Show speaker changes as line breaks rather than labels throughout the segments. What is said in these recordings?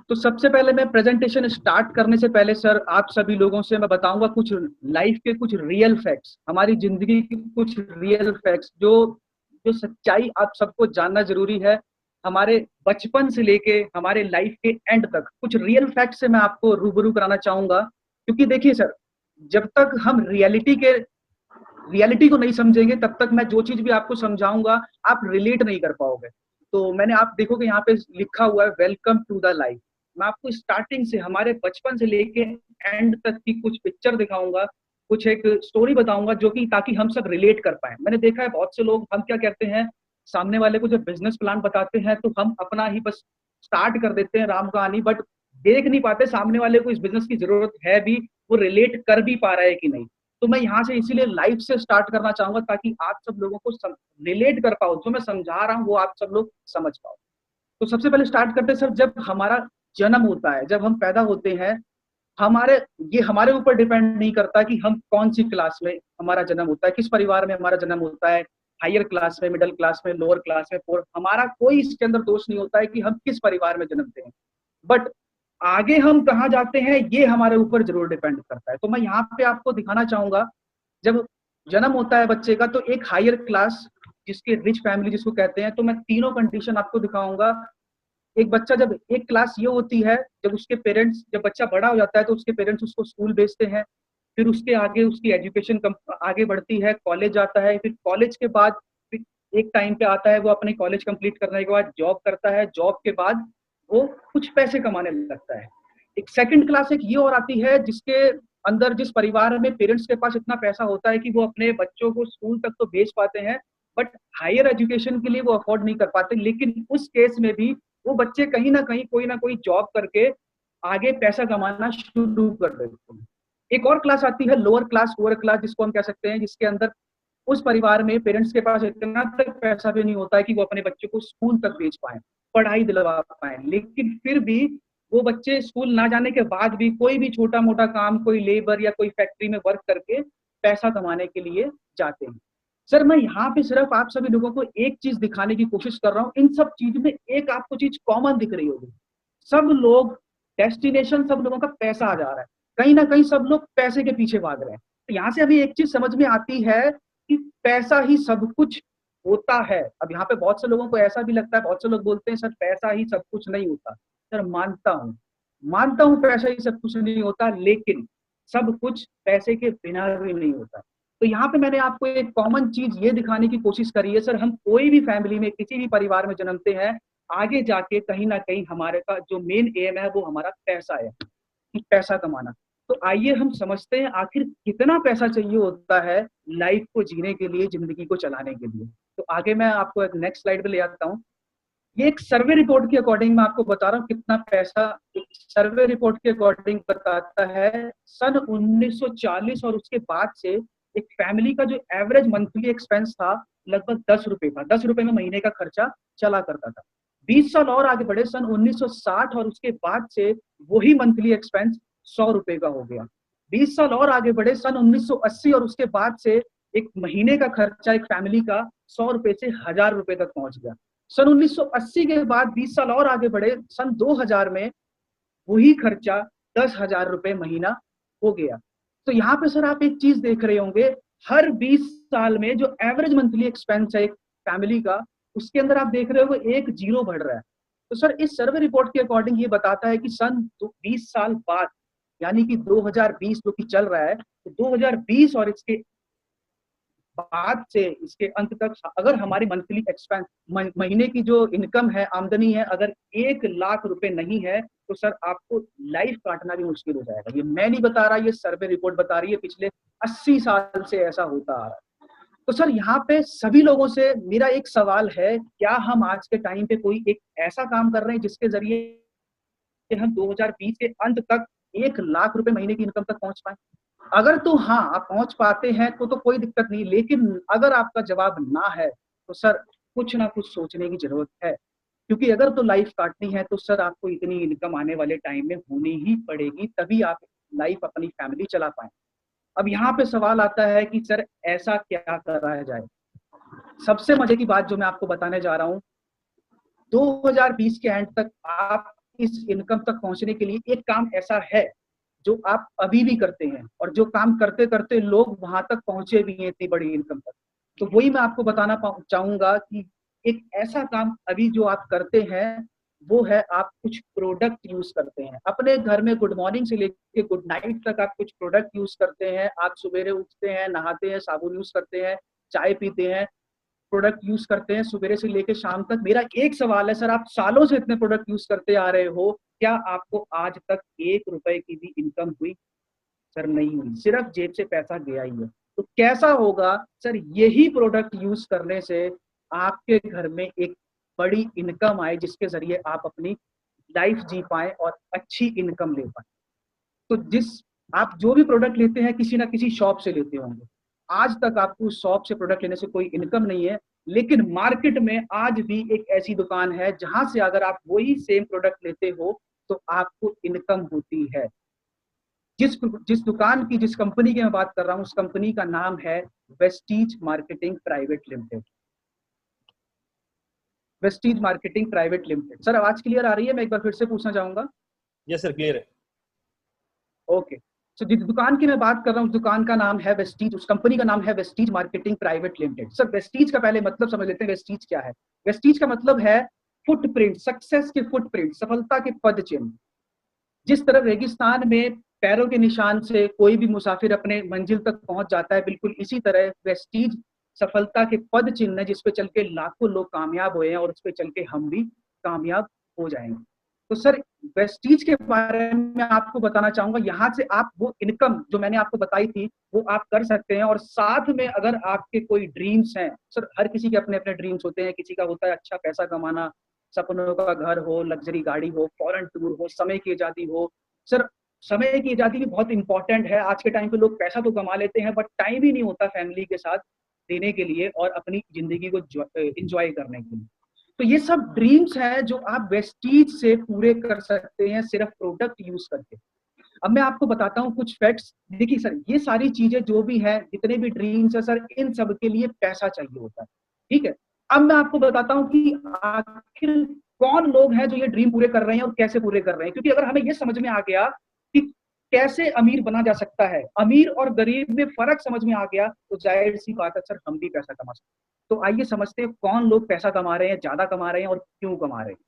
तो सबसे पहले मैं प्रेजेंटेशन स्टार्ट करने से पहले सर आप सभी लोगों से मैं बताऊंगा कुछ लाइफ के कुछ रियल फैक्ट्स, हमारी जिंदगी के कुछ रियल फैक्ट्स जो जो सच्चाई आप सबको जानना जरूरी है। हमारे बचपन से लेके हमारे लाइफ के एंड तक कुछ रियल फैक्ट से मैं आपको रूबरू कराना चाहूंगा। क्योंकि देखिए सर, जब तक हम रियलिटी को नहीं समझेंगे तब तक मैं जो चीज भी आपको समझाऊंगा आप रिलेट नहीं कर पाओगे। तो मैंने आप देखोगे यहाँ पे लिखा हुआ है वेलकम टू द लाइफ। मैं आपको स्टार्टिंग से हमारे बचपन से लेके एंड तक की कुछ पिक्चर दिखाऊंगा, कुछ एक स्टोरी बताऊंगा जो कि ताकि हम सब रिलेट कर पाए। मैंने देखा है बहुत से लोग हम क्या करते हैं, सामने वाले को जब बिजनेस प्लान बताते हैं तो हम अपना ही बस स्टार्ट कर देते हैं राम कहानी, बट देख नहीं पाते सामने वाले को इस बिजनेस की जरूरत है भी, वो रिलेट कर भी पा रहा है कि नहीं। तो मैं यहाँ से इसीलिए लाइफ से स्टार्ट करना चाहूंगा ताकि आप सब लोगों को रिलेट कर पाओ, जो मैं समझा रहा हूँ वो आप सब लोग समझ पाओ। तो सबसे पहले स्टार्ट करते हैं सर, जब हमारा जन्म होता है, जब हम पैदा होते हैं, हमारे ये हमारे ऊपर डिपेंड नहीं करता कि हम कौन सी क्लास में हमारा जन्म होता है, किस परिवार में हमारा जन्म होता है, हायर क्लास में, मिडिल क्लास में, लोअर क्लास में, पोर, हमारा कोई इसके अंदर दोष नहीं होता है कि हम किस परिवार में जन्मते हैं। बट आगे हम कहाँ जाते हैं ये हमारे ऊपर जरूर डिपेंड करता है। तो मैं यहाँ पे आपको दिखाना चाहूंगा, जब जन्म होता है बच्चे का तो एक हायर क्लास जिसके रिच फैमिली जिसको कहते हैं, तो मैं तीनों कंडीशन आपको दिखाऊंगा। एक बच्चा जब एक क्लास ये होती है, जब उसके पेरेंट्स, जब बच्चा बड़ा हो जाता है तो उसके पेरेंट्स उसको स्कूल भेजते हैं, फिर उसके आगे उसकी एजुकेशन आगे बढ़ती है, कॉलेज जाता है, फिर कॉलेज के बाद फिर एक टाइम पे आता है वो अपने कॉलेज कंप्लीट करने के बाद जॉब करता है, जॉब के बाद वो कुछ पैसे कमाने लगता है। एक सेकंड क्लास एक ये और आती है जिसके अंदर, जिस परिवार में पेरेंट्स के पास इतना पैसा होता है कि वो अपने बच्चों को स्कूल तक तो भेज पाते हैं, बट हायर एजुकेशन के लिए वो अफोर्ड नहीं कर पाते। लेकिन उस केस में भी वो बच्चे कहीं ना कोई जॉब करके आगे पैसा कमाना शुरू कर देते हैं। एक और क्लास आती है लोअर क्लास, पुअर क्लास जिसको हम कह सकते हैं, जिसके अंदर उस परिवार में पेरेंट्स के पास इतना तक पैसा भी नहीं होता है कि वो अपने बच्चे को स्कूल तक भेज पाए, पढ़ाई दिलवा पाए, लेकिन फिर भी वो बच्चे स्कूल ना जाने के बाद भी कोई भी छोटा मोटा काम, कोई लेबर या कोई फैक्ट्री में वर्क करके पैसा कमाने के लिए जाते हैं। सर मैं यहाँ पे सिर्फ आप सभी लोगों को एक चीज दिखाने की कोशिश कर रहा हूँ, इन सब चीज में एक आपको चीज कॉमन दिख रही होगी। सब लोग डेस्टिनेशन, सब लोगों का पैसा आ जा रहा है, कहीं ना कहीं सब लोग पैसे के पीछे भाग रहे हैं। तो यहाँ से अभी एक चीज समझ में आती है कि पैसा ही सब कुछ होता है। अब यहाँ पे बहुत से लोगों को ऐसा भी लगता है, बहुत से लोग बोलते हैं सर पैसा ही सब कुछ नहीं होता। सर मानता हूँ पैसा ही सब कुछ नहीं होता, लेकिन सब कुछ पैसे के बिना भी नहीं होता। तो यहाँ पे मैंने आपको एक कॉमन चीज ये दिखाने की कोशिश करी है, सर हम कोई भी फैमिली में, किसी भी परिवार में जन्मते हैं, आगे जाके कहीं ना कहीं हमारे का जो मेन एम है वो हमारा पैसा है, कि पैसा कमाना। तो आइए हम समझते हैं आखिर कितना पैसा चाहिए होता है लाइफ को जीने के लिए, जिंदगी को चलाने के लिए। तो आगे मैं आपको एक नेक्स्ट स्लाइड पे ले आता हूँ। ये एक सर्वे रिपोर्ट के अकॉर्डिंग मैं आपको बता रहा हूँ कितना पैसा। एक सर्वे रिपोर्ट के अकॉर्डिंग बताता है सन 1940 और उसके बाद से एक फैमिली का जो एवरेज मंथली एक्सपेंस था लगभग 10 रुपए था। 10 रुपए में महीने का खर्चा चला करता था। 20 साल और आगे बढ़े सन 1960 और उसके बाद से वही मंथली एक्सपेंस 100 रुपए का हो गया। 20 साल और आगे बढ़े सन 1980 और उसके बाद से एक महीने का खर्चा एक फैमिली का 100 रुपए से 1000 रुपए तक पहुंच गया। सन 1980 के बाद 20 साल और आगे बढ़े, सन 2000 में वही खर्चा 10,000 रुपए महीना हो गया। तो यहाँ पे सर आप एक चीज देख रहे होंगे, हर 20 साल में जो एवरेज मंथली एक्सपेंस है एक फैमिली का, उसके अंदर आप देख रहे हो एक जीरो बढ़ रहा है। तो सर इस सर्वे रिपोर्ट के अकॉर्डिंग ये बताता है कि सन 20 साल बाद, यानी कि 2020 जो कि चल रहा है, तो 2020 और इसके बाद से इसके अंत तक अगर हमारी मंथली एक्सपेंस, महीने की जो इनकम है, आमदनी है, अगर 1 लाख रुपए नहीं है तो सर आपको लाइफ काटना भी मुश्किल हो जाएगा। ये मैं नहीं बता रहा, ये सर्वे रिपोर्ट बता रही है, पिछले 80 साल से ऐसा होता आ रहा है। तो सर यहाँ पे सभी लोगों से मेरा एक सवाल है, क्या हम आज के टाइम पे कोई एक ऐसा काम कर रहे हैं जिसके जरिए हम 2020 के अंत तक 1 लाख रुपए महीने की इनकम तक पहुंच पाए? अगर तो हाँ आप पहुंच पाते हैं तो कोई दिक्कत नहीं, लेकिन अगर आपका जवाब ना है तो सर कुछ ना कुछ सोचने की जरूरत है। क्योंकि अगर तो लाइफ काटनी है तो सर आपको इतनी इनकम आने वाले टाइम में होनी ही पड़ेगी, तभी आप लाइफ अपनी फैमिली चला पाए। अब यहाँ पे सवाल आता है कि सर ऐसा क्या करा जाए। सबसे मजे की बात जो मैं आपको बताने जा रहा हूँ, 2020 के एंड तक आप इस इनकम तक पहुंचने के लिए एक काम ऐसा है जो आप अभी भी करते हैं और जो काम करते करते लोग वहां तक पहुंचे भी हैं इतनी बड़ी इनकम तक। तो वही मैं आपको बताना चाहूंगा कि एक ऐसा काम अभी जो आप करते हैं वो है आप कुछ प्रोडक्ट यूज करते हैं अपने घर में। गुड मॉर्निंग से लेके गुड नाइट तक आप कुछ प्रोडक्ट यूज करते हैं। आप सवेरे उठते हैं, नहाते हैं, साबुन यूज करते हैं, चाय पीते हैं, प्रोडक्ट यूज करते हैं सुबह से लेकर शाम तक। मेरा एक सवाल है सर, आप सालों से इतने प्रोडक्ट यूज करते आ रहे हो, क्या आपको आज तक 1 रुपए की भी इनकम हुई? सर नहीं हुई, सिर्फ जेब से पैसा गया ही है। तो कैसा होगा सर, यही प्रोडक्ट यूज करने से आपके घर में एक बड़ी इनकम आए जिसके जरिए आप अपनी लाइफ जी पाए और अच्छी इनकम ले पाए। तो जिस आप जो भी प्रोडक्ट लेते हैं किसी ना किसी शॉप से लेते होंगे, आज तक आपको उस शॉप से प्रोडक्ट लेने से कोई इनकम नहीं है, लेकिन मार्केट में आज भी एक ऐसी दुकान है जहां से अगर आप वही सेम प्रोडक्ट लेते हो तो आपको इनकम होती है। जिस जिस दुकान की, जिस कंपनी की मैं बात कर रहा हूं, उस कंपनी का नाम है Vestige marketing private limited. Vestige marketing private limited. Sir आवाज क्लियर आ रही है? मैं एक बार फिर से पूछना चाहूंगा।
यस सर, क्लियर है।
ओके, तो जिस दुकान की मैं बात कर रहा हूँ उस दुकान का नाम है वेस्टीज, उस कंपनी का नाम है Vestige marketing private limited. Sir Vestige का पहले मतलब समझ लेते हैं, वेस्टीज क्या है। वेस्टीज का मतलब है फुटप्रिंट, सक्सेस के फुटप्रिंट, सफलता के पद चिन्ह। जिस तरह रेगिस्तान में पैरों के निशान से कोई भी मुसाफिर अपने मंजिल तक पहुंच जाता है, बिल्कुल इसी तरह वेस्टीज सफलता के पद चिन्ह है जिस पे चल के लाखों लोग कामयाब हुए हैं और उस पे चल के हम भी कामयाब हो जाएंगे। तो सर वेस्टीज के बारे में आपको बताना चाहूंगा, यहाँ से आप वो इनकम जो मैंने आपको बताई थी वो आप कर सकते हैं। और साथ में अगर आपके कोई ड्रीम्स हैं, सर हर किसी के अपने अपने ड्रीम्स होते हैं। किसी का होता है अच्छा पैसा कमाना, सपनों का घर हो, लग्जरी गाड़ी हो, फॉरेन टूर हो, समय की आजादी हो। सर समय की आजादी भी बहुत इंपॉर्टेंट है। आज के टाइम पे लोग पैसा तो कमा लेते हैं बट टाइम ही नहीं होता फैमिली के साथ देने के लिए और अपनी जिंदगी को एंजॉय करने के लिए। तो ये सब ड्रीम्स हैं जो आप वेस्टीज से पूरे कर सकते हैं सिर्फ प्रोडक्ट यूज करके। अब मैं आपको बताता हूँ कुछ फैक्ट्स। देखिए सर, ये सारी चीजें जो भी है, जितने भी ड्रीम्स है सर, इन सब के लिए पैसा चाहिए होता है, ठीक है। अब मैं आपको बताता हूँ कि आखिर कौन लोग हैं जो ये ड्रीम पूरे कर रहे हैं और कैसे पूरे कर रहे हैं। क्योंकि अगर हमें ये समझ में आ गया कि कैसे अमीर बना जा सकता है, अमीर और गरीब में फर्क समझ में आ गया, तो जाहिर सी बात है सर हम भी पैसा कमा सकते हैं। तो आइए समझते हैं कौन लोग पैसा कमा रहे हैं, ज्यादा कमा रहे हैं और क्यों कमा रहे हैं।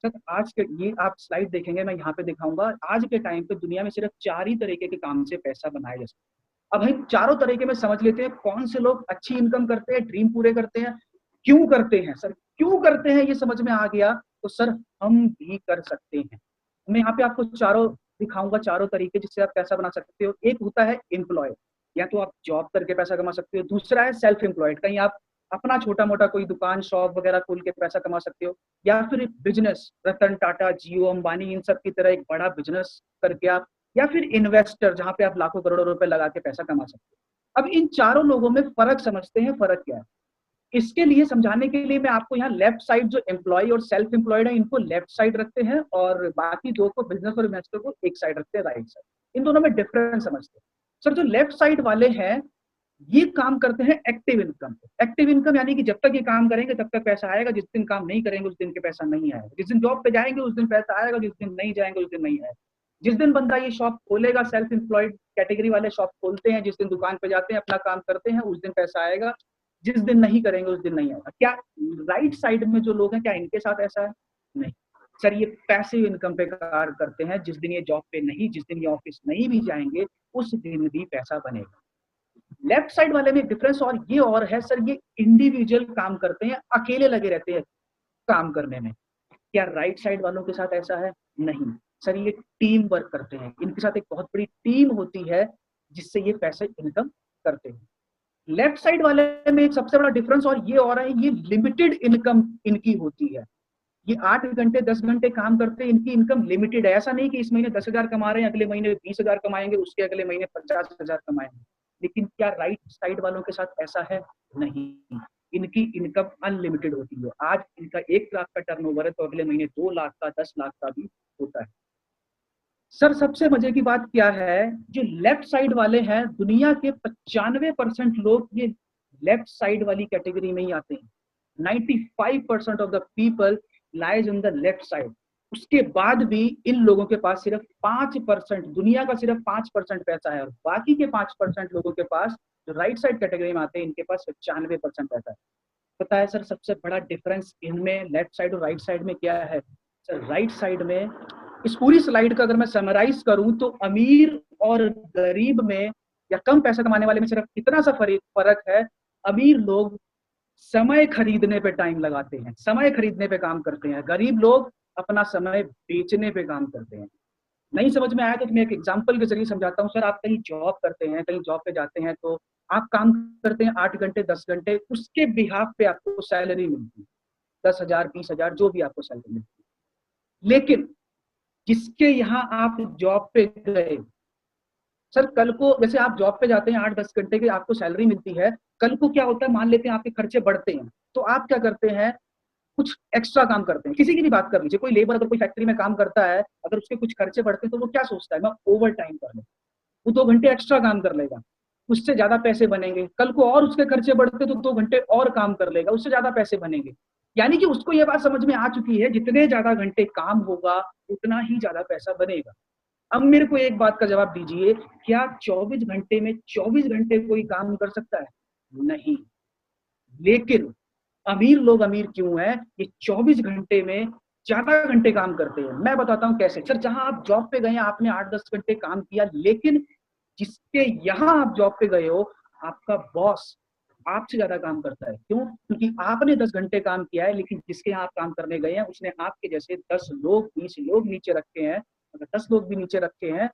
सर आज के ये आप स्लाइड देखेंगे, मैं यहाँ पे दिखाऊंगा आज के टाइम पे दुनिया में सिर्फ 4 ही तरीके के काम से पैसा बनाया जा सकता है। अब हम चारों तरीके में समझ लेते हैं कौन से लोग अच्छी इनकम करते हैं, ड्रीम पूरे करते हैं, क्यों करते हैं। सर क्यों करते हैं ये समझ में आ गया तो सर हम भी कर सकते हैं। मैं यहाँ पे आपको चारों दिखाऊंगा, चारों तरीके जिससे आप पैसा बना सकते हो। एक होता है एम्प्लॉय, या तो आप जॉब करके पैसा कमा सकते हो। दूसरा है सेल्फ एम्प्लॉयड, कहीं आप अपना छोटा मोटा कोई दुकान शॉप वगैरह खोल के पैसा कमा सकते हो। या फिर बिजनेस, रतन टाटा, जियो, अंबानी, इन सब की तरह एक बड़ा बिजनेस करके आप, या फिर इन्वेस्टर जहां पे आप लाखों करोड़ों रुपए लगा के पैसा कमा सकते हो। अब इन चारों लोगों में फर्क समझते हैं, फर्क क्या है। इसके लिए समझाने के लिए मैं आपको यहाँ लेफ्ट साइड जो एम्प्लॉय और सेल्फ एम्प्लॉयड है इनको लेफ्ट साइड रखते हैं और बाकी दो को, बिजनेस और इन्वेस्टर को, एक साइड रखते हैं, राइट साइड। इन दोनों में डिफरेंस समझते हैं। सर जो लेफ्ट साइड वाले हैं ये काम करते हैं एक्टिव इनकम पे। एक्टिव इनकम यानी कि जब तक ये काम करेंगे तब तक पैसा आएगा, जिस दिन काम नहीं करेंगे उस दिन के पैसा नहीं आएगा। जिस दिन जॉब पे जाएंगे उस दिन पैसा आएगा, जिस दिन नहीं जाएंगे उस दिन नहीं आएगा। जिस दिन बंदा ये शॉप खोलेगा, सेल्फ एम्प्लॉयड कैटेगरी वाले शॉप खोलते हैं, जिस दिन दुकान पे जाते हैं अपना काम करते हैं उस दिन पैसा आएगा, जिस दिन नहीं करेंगे उस दिन नहीं आएगा। क्या राइट साइड में जो लोग हैं क्या इनके साथ ऐसा है? नहीं सर, ये पैसिव इनकम पे कार्य करते हैं। जिस दिन ये जॉब पे नहीं, जिस दिन ये ऑफिस नहीं भी जाएंगे उस दिन भी पैसा बनेगा। लेफ्ट साइड वाले में डिफरेंस और ये और है सर, ये इंडिविजुअल काम करते हैं, अकेले लगे रहते हैं काम करने में। क्या राइट साइड वालों के साथ ऐसा है? नहीं सर, ये टीम वर्क करते हैं। इनके साथ एक बहुत बड़ी टीम होती है जिससे ये पैसे इनकम करते हैं। लेफ्ट साइड वाले में एक सबसे बड़ा डिफरेंस और ये और है, ये लिमिटेड इनकम इनकी होती है। ये 8 घंटे 10 घंटे काम करते हैं, इनकी इनकम लिमिटेड है। ऐसा नहीं कि इस महीने 10,000 कमा रहे हैं, अगले महीने 20,000 कमाएंगे, उसके अगले महीने 50,000 कमाएंगे। लेकिन क्या राइट साइड वालों के साथ ऐसा है? नहीं, इनकी इनकम अनलिमिटेड होती है। आज इनका 1 लाख का टर्नओवर है तो अगले महीने 2 लाख का, 10 लाख का भी होता है। सर सबसे मजे की बात क्या है, जो लेफ्ट साइड वाले हैं दुनिया के 95% लोग ये लेफ्ट साइड वाली कैटेगरी में ही आते हैं। 95% of the people lies in the left side. उसके बाद भी इन लोगों के पास सिर्फ 5%, दुनिया का सिर्फ 5% पैसा है, और बाकी के 5% लोगों के पास, जो राइट साइड कैटेगरी में आते हैं, इनके पास 95% पैसा है। पता है सर सबसे बड़ा डिफरेंस इनमें लेफ्ट साइड और राइट साइड में क्या है? सर राइट साइड में, इस पूरी स्लाइड का अगर मैं समराइज करूं तो अमीर और गरीब में या कम पैसा कमाने वाले में सिर्फ इतना सा फर्क है, अमीर लोग समय खरीदने पे टाइम लगाते हैं, समय खरीदने पे काम करते हैं, गरीब लोग अपना समय बेचने पे काम करते हैं। नहीं समझ में आया तो मैं एक एग्जांपल के जरिए समझाता हूँ। सर आप कहीं जॉब करते हैं, कहीं जॉब पे जाते हैं, तो आप काम करते हैं 8 घंटे 10 घंटे, उसके बिहाफ पे आपको सैलरी मिलती है 10,000 20,000 जो भी आपको सैलरी मिलती है। लेकिन जिसके यहाँ आप जॉब पे गए, सर कल को जैसे आप जॉब पे जाते हैं 8-10 घंटे की आपको सैलरी मिलती है, कल को क्या होता है, मान लेते हैं आपके खर्चे बढ़ते हैं, तो आप क्या करते हैं, कुछ एक्स्ट्रा काम करते हैं। किसी की भी बात कर लीजिए, कोई लेबर अगर कोई फैक्ट्री में काम करता है, अगर उसके कुछ खर्चे बढ़ते हैं तो वो क्या सोचता है, मैं ओवर टाइम कर लूं, वो 2 घंटे एक्स्ट्रा काम कर लेगा, उससे ज्यादा पैसे बनेंगे। कल को और उसके खर्चे बढ़ते तो 2 घंटे और काम कर लेगा, उससे ज्यादा पैसे बनेंगे। यानी कि उसको ये बात समझ में आ चुकी है, जितने ज्यादा घंटे काम होगा उतना ही ज्यादा पैसा बनेगा। अब मेरे को एक बात का जवाब दीजिए, क्या 24 घंटे में 24 घंटे कोई काम कर सकता है? नहीं। लेकिन अमीर लोग अमीर क्यों है, ये 24 घंटे में ज्यादा घंटे काम करते हैं। मैं बताता हूं कैसे। सर जहां आप जॉब पे गए, आपने 8-10 घंटे काम किया, लेकिन जिसके यहाँ आप जॉब पे गए हो, आपका बॉस आपसे ज्यादा काम करता है। क्यों? क्योंकि आपने 10 घंटे काम किया है, लेकिन जिसके यहाँ आप काम करने गए हैं, उसने आपके जैसे 10 लोग 20 लोग नीचे रखे हैं। अगर 10 लोग भी नीचे रखे हैं,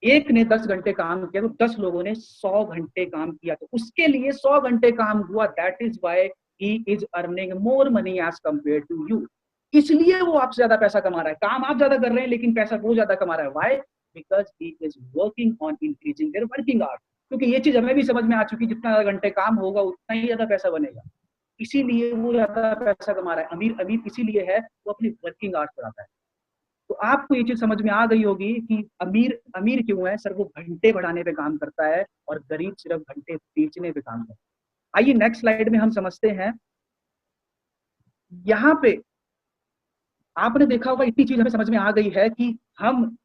एक ने 10 घंटे काम किया तो 10 लोगों ने 100 घंटे काम किया, तो उसके लिए 100 घंटे काम हुआ। That is why he is earning more money as compare to you. इसलिए वो आपसे ज्यादा पैसा कमा रहा है। काम आप ज्यादा कर रहे हैं, लेकिन पैसा वो ज्यादा कमा रहा है। Why? Because he is working on increasing their working hours. क्योंकि ये चीज हमें भी समझ में आ चुकी है, जितना ज्यादा घंटे काम होगा उतना ही ज्यादा पैसा बनेगा। इसीलिए वो ज्यादा पैसा कमा रहा है। अमीर अमीर इसीलिए है, वो अपनी वर्किंग आवर्स बढ़ाता है। तो आपको ये चीज समझ में आ गई होगी कि अमीर अमीर क्यों है। सर वो घंटे बढ़ाने पे काम करता है, और गरीब सिर्फ घंटे बेचने पे काम करता है। आइए नेक्स्ट स्लाइड में हम समझते हैं। यहाँ पे आपने देखा होगा, इतनी चीज हमें समझ में आ गई है कि हम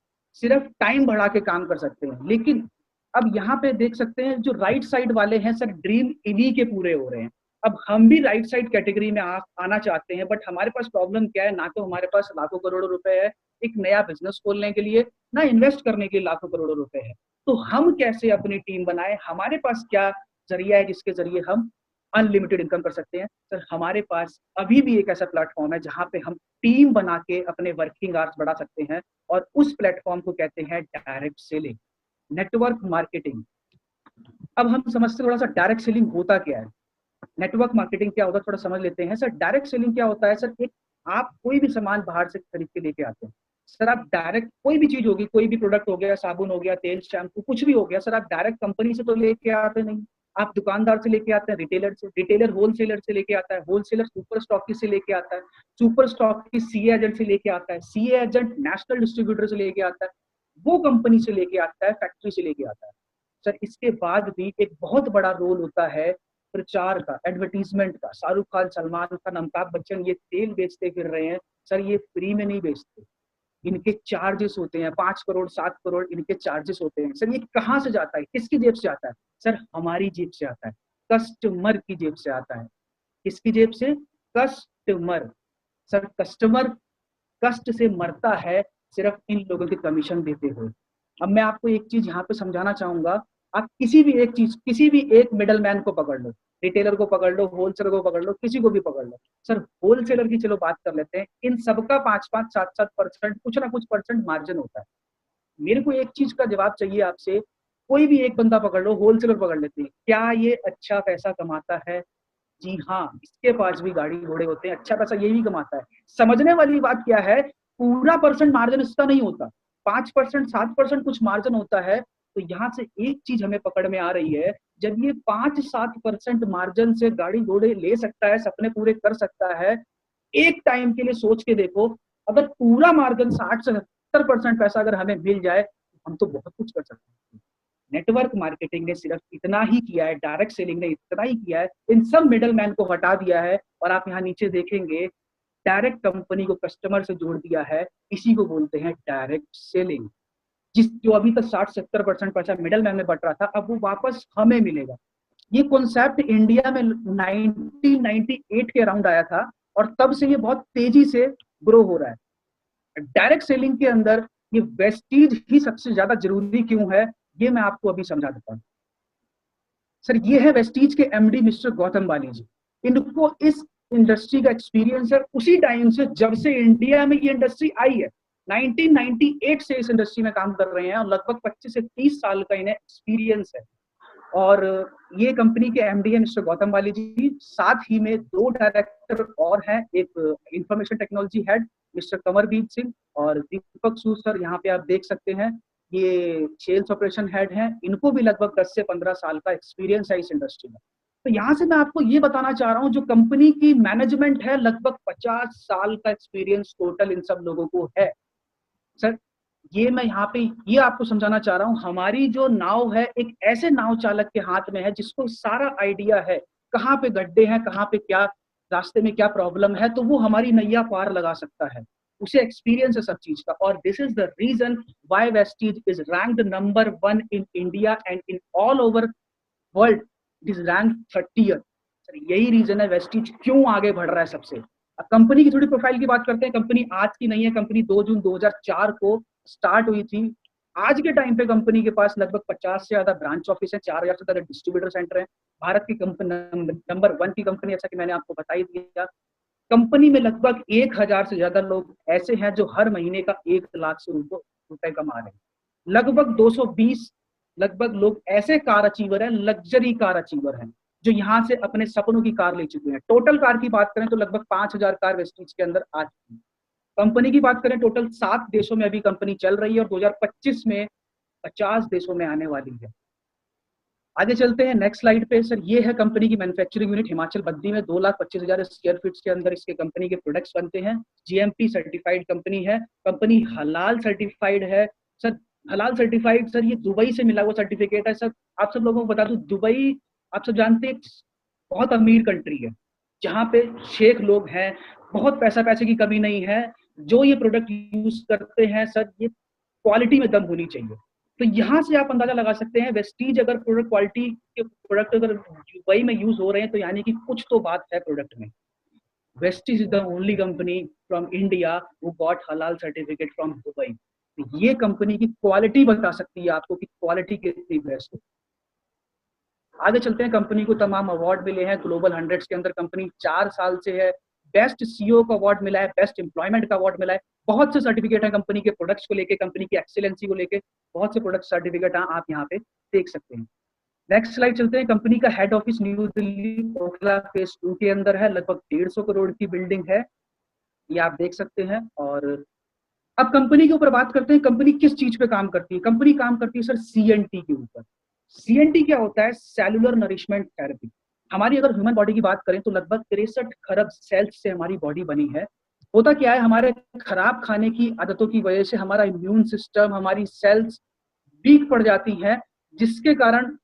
सिर्फ टाइम बढ़ा के काम कर सकते हैं। लेकिन अब यहाँ पे देख सकते हैं, जो राइट साइड वाले हैं, सर ड्रीम इन्हीं के पूरे हो रहे हैं। अब हम भी राइट साइड कैटेगरी में आना चाहते हैं, बट हमारे पास प्रॉब्लम क्या है, ना तो हमारे पास लाखों करोड़ों रुपए है एक नया बिजनेस खोलने के लिए, ना इन्वेस्ट करने के लिए लाखों करोड़ों रुपए है। तो हम कैसे अपनी टीम बनाए? हमारे पास क्या जरिया है जिसके जरिए हम अनलिमिटेड इनकम कर सकते हैं? सर हमारे पास अभी भी एक ऐसा प्लेटफॉर्म है जहां पे हम टीम बना के अपने वर्किंग आवर्स बढ़ा सकते हैं, और उस प्लेटफॉर्म को कहते हैं डायरेक्ट सेलिंग, नेटवर्क मार्केटिंग। अब हम समझते हैं थोड़ा सा डायरेक्ट सेलिंग होता क्या है, नेटवर्क मार्केटिंग क्या होता है, थोड़ा समझ लेते हैं। सर डायरेक्ट सेलिंग क्या होता है? सर एक, आप कोई भी सामान बाहर से खरीद के लेके आते हैं। सर आप डायरेक्ट, कोई भी चीज होगी, कोई भी प्रोडक्ट हो गया, साबुन हो गया, तेल शैम्पू कुछ भी हो गया, सर आप डायरेक्ट कंपनी से तो लेके आते नहीं, आप दुकानदार से लेके आते हैं, रिटेलर से, रिटेलर होलसेलर से लेके आता है, होलसेलर सुपर स्टॉकिस्ट से लेके आता है, सुपर स्टॉकिस्ट सीए एजेंट से लेके आता है, सीए एजेंट नेशनल डिस्ट्रीब्यूटर से लेके आता है, वो कंपनी से लेके आता है, फैक्ट्री से लेके आता है। सर इसके बाद भी एक बहुत बड़ा रोल होता है प्रचार का, एडवर्टीजमेंट का। शाहरुख खान, सलमान खान, अमिताभ बच्चन ये तेल बेचते फिर रहे हैं, सर ये फ्री में नहीं बेचते, इनके चार्जेस होते हैं 5 करोड़ 7 करोड़, इनके चार्जेस होते हैं। सर ये कहाँ से जाता है, किसकी जेब से आता है? सर हमारी जेब से आता है, कस्टमर की जेब से आता है। किसकी जेब से? कस्टमर। सर कस्टमर कष्ट से मरता है सिर्फ इन लोगों के कमीशन देते हुए। अब मैं आपको एक चीज यहाँ पे समझाना चाहूंगा। आप किसी भी एक चीज, किसी भी एक मिडल मैन को पकड़ लो, रिटेलर को पकड़ लो, होलसेलर को पकड़ लो, किसी को भी पकड़ लो। सर होलसेलर की चलो बात कर लेते हैं, इन सबका 5-5 7-7% कुछ ना कुछ परसेंट मार्जिन होता है। मेरे को एक चीज का जवाब चाहिए आपसे, कोई भी एक बंदा पकड़ लो, होलसेलर पकड़ लेते हैं, क्या ये अच्छा पैसा कमाता है? जी हाँ, इसके पास भी गाड़ी घोड़े होते हैं, अच्छा पैसा ये भी कमाता है। समझने वाली बात क्या है, पूरा परसेंट मार्जिन इसका नहीं होता, 5% 7% कुछ मार्जिन होता है। तो यहाँ से एक चीज हमें पकड़ में आ रही है, जब ये 5-7% मार्जिन से गाड़ी घोड़े ले सकता है, सपने पूरे कर सकता है, एक टाइम के लिए सोच के देखो, अगर पूरा मार्जिन 60 से 70% पैसा अगर हमें मिल जाए, हम तो बहुत कुछ कर सकते हैं। नेटवर्क मार्केटिंग ने सिर्फ इतना ही किया है, डायरेक्ट सेलिंग ने इतना ही किया है, इन सब मिडल मैन को हटा दिया है। और आप यहाँ नीचे देखेंगे, डायरेक्ट कंपनी को कस्टमर से जोड़ दिया है, इसी को बोलते हैं डायरेक्ट सेलिंग। जो अभी तक 60-70% पैसा मिडल मैन में बट रहा था, अब वो वापस हमें मिलेगा। ये कॉन्सेप्ट इंडिया में 1998 के अराउंड आया था और तब से ये बहुत तेजी से ग्रो हो रहा है। डायरेक्ट सेलिंग के अंदर ये वेस्टीज ही सबसे ज्यादा जरूरी क्यों है, ये मैं आपको अभी समझा देता हूँ। सर, ये है वेस्टीज के एमडी मिस्टर गौतम बाली जी। इनको इस इंडस्ट्री का एक्सपीरियंस है उसी टाइम से, जब से इंडिया में ये इंडस्ट्री आई है। 1998 से इस इंडस्ट्री में काम कर रहे हैं और लगभग 25 से 30 साल का इन्हें एक्सपीरियंस है। और ये कंपनी के एमडी है मिस्टर गौतम बाली जी, साथ ही में 2 डायरेक्टर और हैं, एक information technology head mister Kanwarjeet Singh और दीपक सूद सर, यहाँ पे आप देख सकते हैं, ये सेल्स ऑपरेशन हेड हैं। इनको भी लगभग 10 से 15 साल का एक्सपीरियंस है इस इंडस्ट्री में। तो यहाँ से मैं आपको ये बताना चाह रहा हूँ, जो कंपनी की मैनेजमेंट है, लगभग 50 साल का एक्सपीरियंस टोटल इन सब लोगों को है। सर, ये मैं यहाँ पे ये आपको समझाना चाह रहा हूँ, हमारी जो नाव है एक ऐसे नाव चालक के हाथ में है जिसको सारा आइडिया है, कहाँ पे गड्ढे हैं, कहाँ पे क्या रास्ते में क्या प्रॉब्लम है, तो वो हमारी नैया पार लगा सकता है, उसे एक्सपीरियंस है सब चीज का। और this is the reason why Vestige is ranked number 1 in India and in all over world. It is rank 30th। Sir, यही रीजन है वेस्टीज क्यों आगे बढ़ रहा है सबसे। अब कंपनी की थोड़ी प्रोफाइल की बात करते हैं। कंपनी आज की नहीं है, कंपनी 2 जून 2004 को स्टार्ट हुई थी। आज के टाइम पे कंपनी के पास लगभग 50 से ज्यादा ब्रांच ऑफिस है, 4000 से ज्यादा डिस्ट्रीब्यूटर सेंटर है। भारत की नंबर 1 की कंपनी, ऐसा कि मैंने आपको बता ही दिया। कंपनी में लगभग 1000 से ज्यादा लोग ऐसे हैं जो हर महीने का 1 लाख से रुपए कमा रहे हैं। लगभग 220 लगभग लोग ऐसे कार अचीवर हैं, लग्जरी कार अचीवर हैं, जो यहाँ से अपने सपनों की कार ले चुके हैं। टोटल कार की बात करें तो लगभग 5000 कार वेस्टीज के अंदर आ चुकी है। कंपनी की बात करें, टोटल 7 देशों में अभी कंपनी चल रही है और 2025 में 50 देशों में आने वाली है। आगे चलते हैं नेक्स्ट स्लाइड पे। सर, ये है कंपनी की मैन्युफैक्चरिंग यूनिट हिमाचल बद्दी में। 2,25,000 स्क्वायर फीट के अंदर इसके कंपनी के प्रोडक्ट्स बनते हैं। जीएमपी सर्टिफाइड कंपनी है। कंपनी हलाल सर्टिफाइड है। सर, हलाल सर्टिफाइड, सर ये दुबई से मिला हुआ सर्टिफिकेट है। सर, आप सब लोगों को बता दूं, दुबई आप सब जानते हैं बहुत अमीर कंट्री है, जहाँ पे शेख लोग हैं, बहुत पैसे की कमी नहीं है। जो ये प्रोडक्ट यूज करते हैं सर, ये क्वालिटी में दम होनी चाहिए। तो यहाँ से आप अंदाजा लगा सकते हैं, वेस्टीज अगर प्रोडक्ट क्वालिटी के प्रोडक्ट अगर दुबई में यूज हो रहे हैं तो यानी कि कुछ तो बात है प्रोडक्ट में। Vestige is the only company from India who got हलाल सर्टिफिकेट फ्रॉम दुबई। ये कंपनी की क्वालिटी बता सकती है आपको कि क्वालिटी कितनी बेस्ट है। आगे चलते हैं। कंपनी को तमाम अवार्ड मिले हैं। ग्लोबल 100 के अंदर कंपनी 4 साल से है। बेस्ट सीईओ का अवार्ड मिला है, बेस्ट एम्प्लॉयमेंट का अवार्ड मिला है। बहुत से सर्टिफिकेट है कंपनी के प्रोडक्ट्स को लेके, कंपनी की एक्सीलेंसी को लेके बहुत से प्रोडक्ट सर्टिफिकेट आप यहाँ पे देख सकते हैं। नेक्स्ट स्लाइड चलते हैं। कंपनी का head office new Delhi Okhla phase 2 के अंदर है। लगभग 150 करोड़ की बिल्डिंग है, ये आप देख सकते हैं। और अब कंपनी के ऊपर बात करते हैं, कंपनी किस चीज पे काम करती है। कंपनी काम करती है सर सीएनटी के ऊपर। सीएनटी क्या होता है? Cellular nourishment therapy. हमारी अगर ह्यूमन बॉडी की बात करें तो लगभग 63 खरब सेल्स से हमारी बॉडी बनी है। होता क्या है, हमारे खराब खाने की आदतों की वजह से हमारा इम्यून सिस्टम, हमारी सेल्स वीक पड़ जाती हैं, जिसके कारण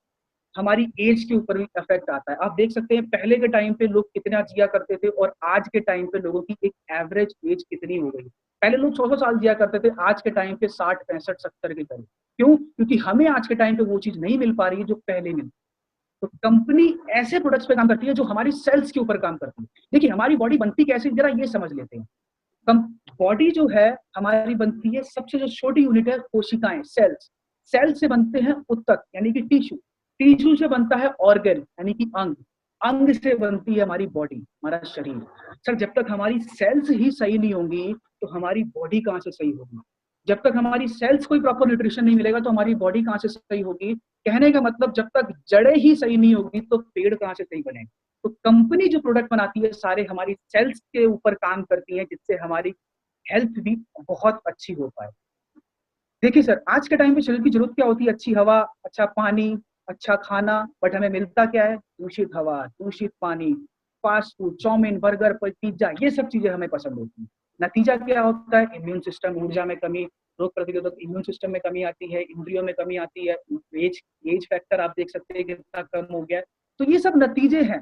हमारी एज के ऊपर भी इफेक्ट आता है। आप देख सकते हैं पहले के टाइम पे लोग कितना जिया करते थे और आज के टाइम पे लोगों की एक एवरेज एज कितनी हो गई। पहले लोग 100 साल जिया करते थे, आज के टाइम पे 60, 65, 70 के करीब। क्यों? क्योंकि हमें आज के टाइम पे वो चीज नहीं मिल पा रही है जो पहले मिलती। तो कंपनी ऐसे प्रोडक्ट्स पे काम करती है जो हमारी सेल्स के ऊपर काम करती है। देखिए हमारी बॉडी बनती कैसे, जरा ये समझ लेते हैं। बॉडी जो है हमारी बनती है, सबसे जो छोटी यूनिट है कोशिकाएं, सेल्स। सेल से बनते हैं उत्तक यानी कि टिश्यू। टिश्यू से बनता है ऑर्गन यानी कि अंग। अंग से बनती है हमारी बॉडी, हमारा शरीर। सर, जब तक हमारी सेल्स ही सही नहीं होंगी तो हमारी बॉडी कहाँ से सही होगी। जब तक हमारी सेल्स को प्रॉपर न्यूट्रिशन नहीं मिलेगा तो हमारी बॉडी कहाँ से सही होगी। कहने का मतलब, जब तक जड़ें ही सही नहीं होगी तो पेड़ कहाँ से सही बनेगा। तो कंपनी जो प्रोडक्ट बनाती है सारे हमारी सेल्स के ऊपर काम करती है, जिससे हमारी हेल्थ भी बहुत अच्छी हो पाए। देखिए सर, आज के टाइम पे शरीर की जरूरत क्या होती है? अच्छी हवा, अच्छा पानी, अच्छा खाना। बट हमें मिलता क्या है? दूषित हवा, दूषित पानी, fast food, chow mein, burger, pizza, ये सब चीजें हमें पसंद होती है। नतीजा क्या होता है? इम्यून सिस्टम, ऊर्जा में कमी, रोग प्रतिरोधक इम्यून सिस्टम में कमी आती है, इंद्रियों में कमी आती है, एज फैक्टर आप देख सकते हैं कितना कम हो गया है। तो ये सब नतीजे हैं।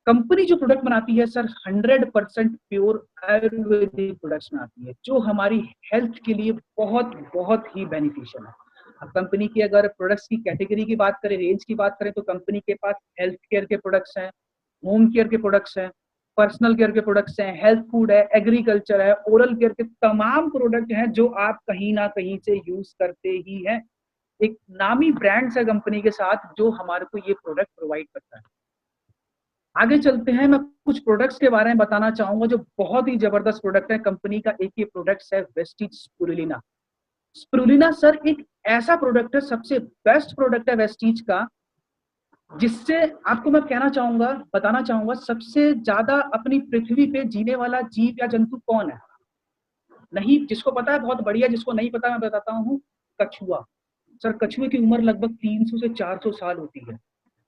कंपनी जो प्रोडक्ट बनाती है सर 100% प्योर आयुर्वेदिक प्रोडक्ट्स बनाती है, जो हमारी हेल्थ के लिए बहुत बहुत ही बेनिफिशियल है। अब कंपनी की अगर प्रोडक्ट्स की कैटेगरी की बात करें, रेंज की बात करें, तो कंपनी के पास हेल्थ केयर के प्रोडक्ट्स हैं, होम केयर के प्रोडक्ट्स हैं, पर्सनल केयर के प्रोडक्ट्स हैं, हेल्थ फूड है, एग्रीकल्चर है, ओरल केयर के तमाम प्रोडक्ट हैं जो आप कहीं ना कहीं से यूज करते ही हैं। एक नामी ब्रांड्स है कंपनी के साथ जो हमारे को ये प्रोडक्ट प्रोवाइड करता है। आगे चलते हैं, मैं कुछ प्रोडक्ट्स के बारे में बताना चाहूंगा जो बहुत ही जबरदस्त प्रोडक्ट है कंपनी का। एक ये प्रोडक्ट है वेस्टीज स्पिरुलिना। स्पिरुलिना सर एक ऐसा प्रोडक्ट है, सबसे बेस्ट प्रोडक्ट है वेस्टीज का, जिससे आपको मैं कहना चाहूंगा, बताना चाहूंगा, सबसे ज्यादा अपनी पृथ्वी पे जीने वाला जीव या जंतु कौन है? नहीं, जिसको पता है बहुत बढ़िया, जिसको नहीं पता मैं बताता हूँ, कछुआ। सर कछुए की उम्र लगभग 300 से 400 साल होती है।